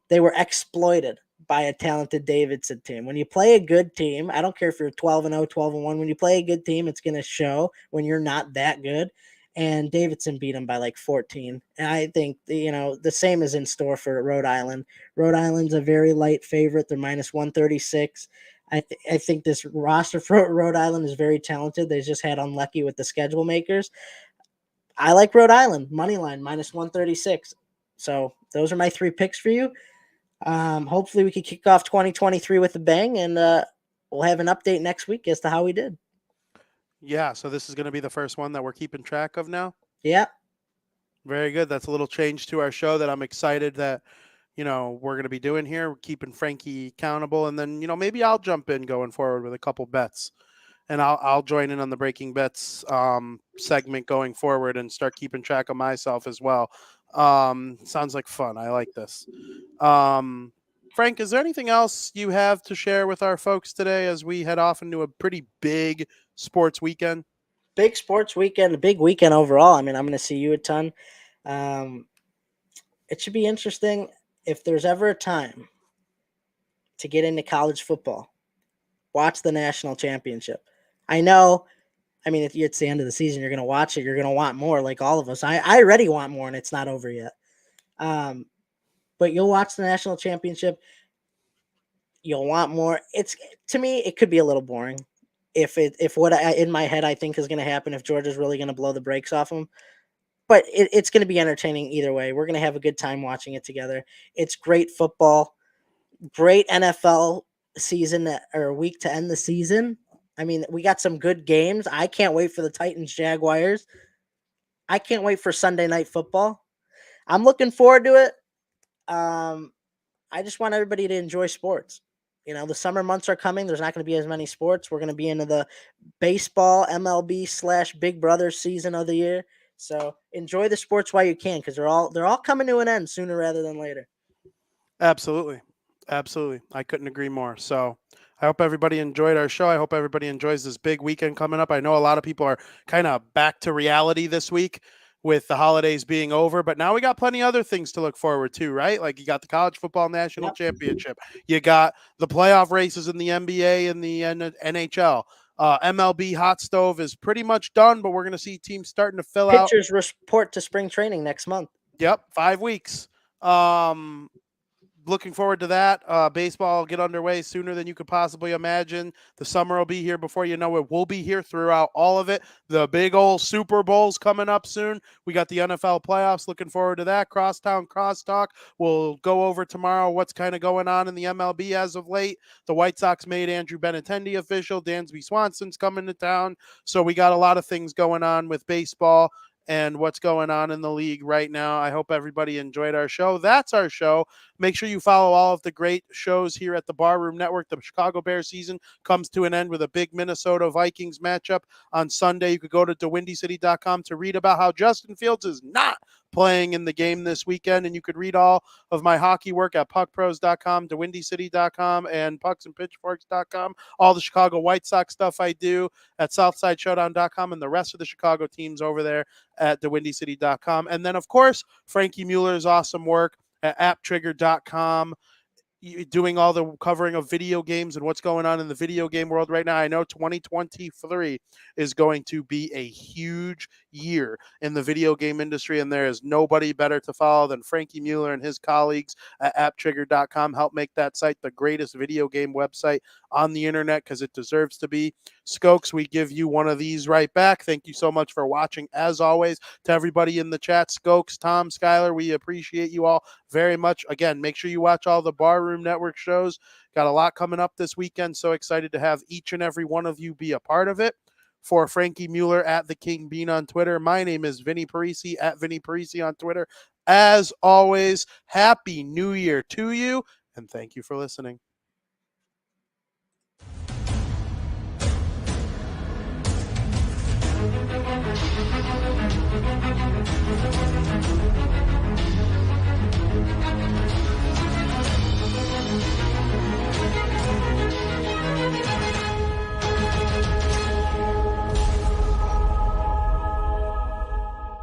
They were exploited by a talented Davidson team. When you play a good team, I don't care if you're 12-0, 12-1. When you play a good team, it's going to show when you're not that good. And Davidson beat them by like 14. And I think, the same is in store for Rhode Island. Rhode Island's a very light favorite. They're minus 136. I think this roster for Rhode Island is very talented. They just had unlucky with the schedule makers. I like Rhode Island, money line, minus 136. So those are my 3 picks for you. Hopefully we can kick off 2023 with a bang, and we'll have an update next week as to how we did. Yeah, so this is going to be the first one that we're keeping track of now. Yeah. Very good. That's a little change to our show that I'm excited that, we're going to be doing here. We're keeping Frankie accountable. And then, maybe I'll jump in going forward with a couple bets. And I'll join in on the breaking bets segment going forward and start keeping track of myself as well. Sounds like fun. I like this. Frank, is there anything else you have to share with our folks today as we head off into a pretty big sports weekend? Big sports weekend, a big weekend overall. I'm going to see you a ton. It should be interesting. If there's ever a time to get into college football, watch the national championship. I know, it's the end of the season. You're going to watch it. You're going to want more, like all of us. I already want more, and it's not over yet. But you'll watch the national championship. You'll want more. To me, it could be a little boring. If what in my head I think is going to happen, if Georgia's really going to blow the brakes off them. But it's going to be entertaining either way. We're going to have a good time watching it together. It's great football, great NFL season or week to end the season. We got some good games. I can't wait for the Titans Jaguars. I can't wait for Sunday Night Football. I'm looking forward to it. I just want everybody to enjoy sports. The summer months are coming. There's not going to be as many sports. We're going to be into the baseball MLB / Big Brother season of the year. So enjoy the sports while you can, because they're all coming to an end sooner rather than later. Absolutely. I couldn't agree more. So I hope everybody enjoyed our show. I hope everybody enjoys this big weekend coming up. I know a lot of people are kind of back to reality this week with the holidays being over, but now we got plenty of other things to look forward to, right? Like you got the college football national championship. You got the playoff races in the NBA and the NHL. MLB hot stove is pretty much done, but we're going to see teams starting to fill out. Pitchers report to spring training next month. Yep, 5 weeks. looking forward to that. Baseball will get underway sooner than you could possibly imagine. The summer will be here before you know it. We'll be here throughout all of it. The big old Super Bowl's coming up soon. We got the NFL playoffs. Looking forward to that. Crosstown Crosstalk. We'll go over tomorrow what's kind of going on in the MLB as of late. The White Sox made Andrew Benintendi official. Dansby Swanson's coming to town. So we got a lot of things going on with baseball and what's going on in the league right now. I hope everybody enjoyed our show. That's our show. Make sure you follow all of the great shows here at the Barroom Network. The Chicago Bears season comes to an end with a big Minnesota Vikings matchup on Sunday. You could go to DeWindyCity.com to read about how Justin Fields is not playing in the game this weekend. And you could read all of my hockey work at puckpros.com, DeWindyCity.com, and pucksandpitchforks.com. All the Chicago White Sox stuff I do at SouthsideShowdown.com and the rest of the Chicago teams over there at DeWindyCity.com. And then, of course, Frankie Mueller's awesome work at apptrigger.com, doing all the covering of video games and what's going on in the video game world right now. I know 2023 is going to be a huge year in the video game industry, and there is nobody better to follow than Frankie Mueller and his colleagues at apptrigger.com. Help make that site the greatest video game website on the internet because it deserves to be. Skokes, we give you one of these right back. Thank you so much for watching. As always, to everybody in the chat, Skokes, Tom, Skyler, we appreciate you all very much. Again, make sure you watch all the Barroom Network shows. Got a lot coming up this weekend. So excited to have each and every one of you be a part of it. For Frankie Mueller at the King Bean on Twitter, my name is Vinny Parisi at Vinny Parisi on Twitter. As always, Happy New Year to you, and thank you for listening.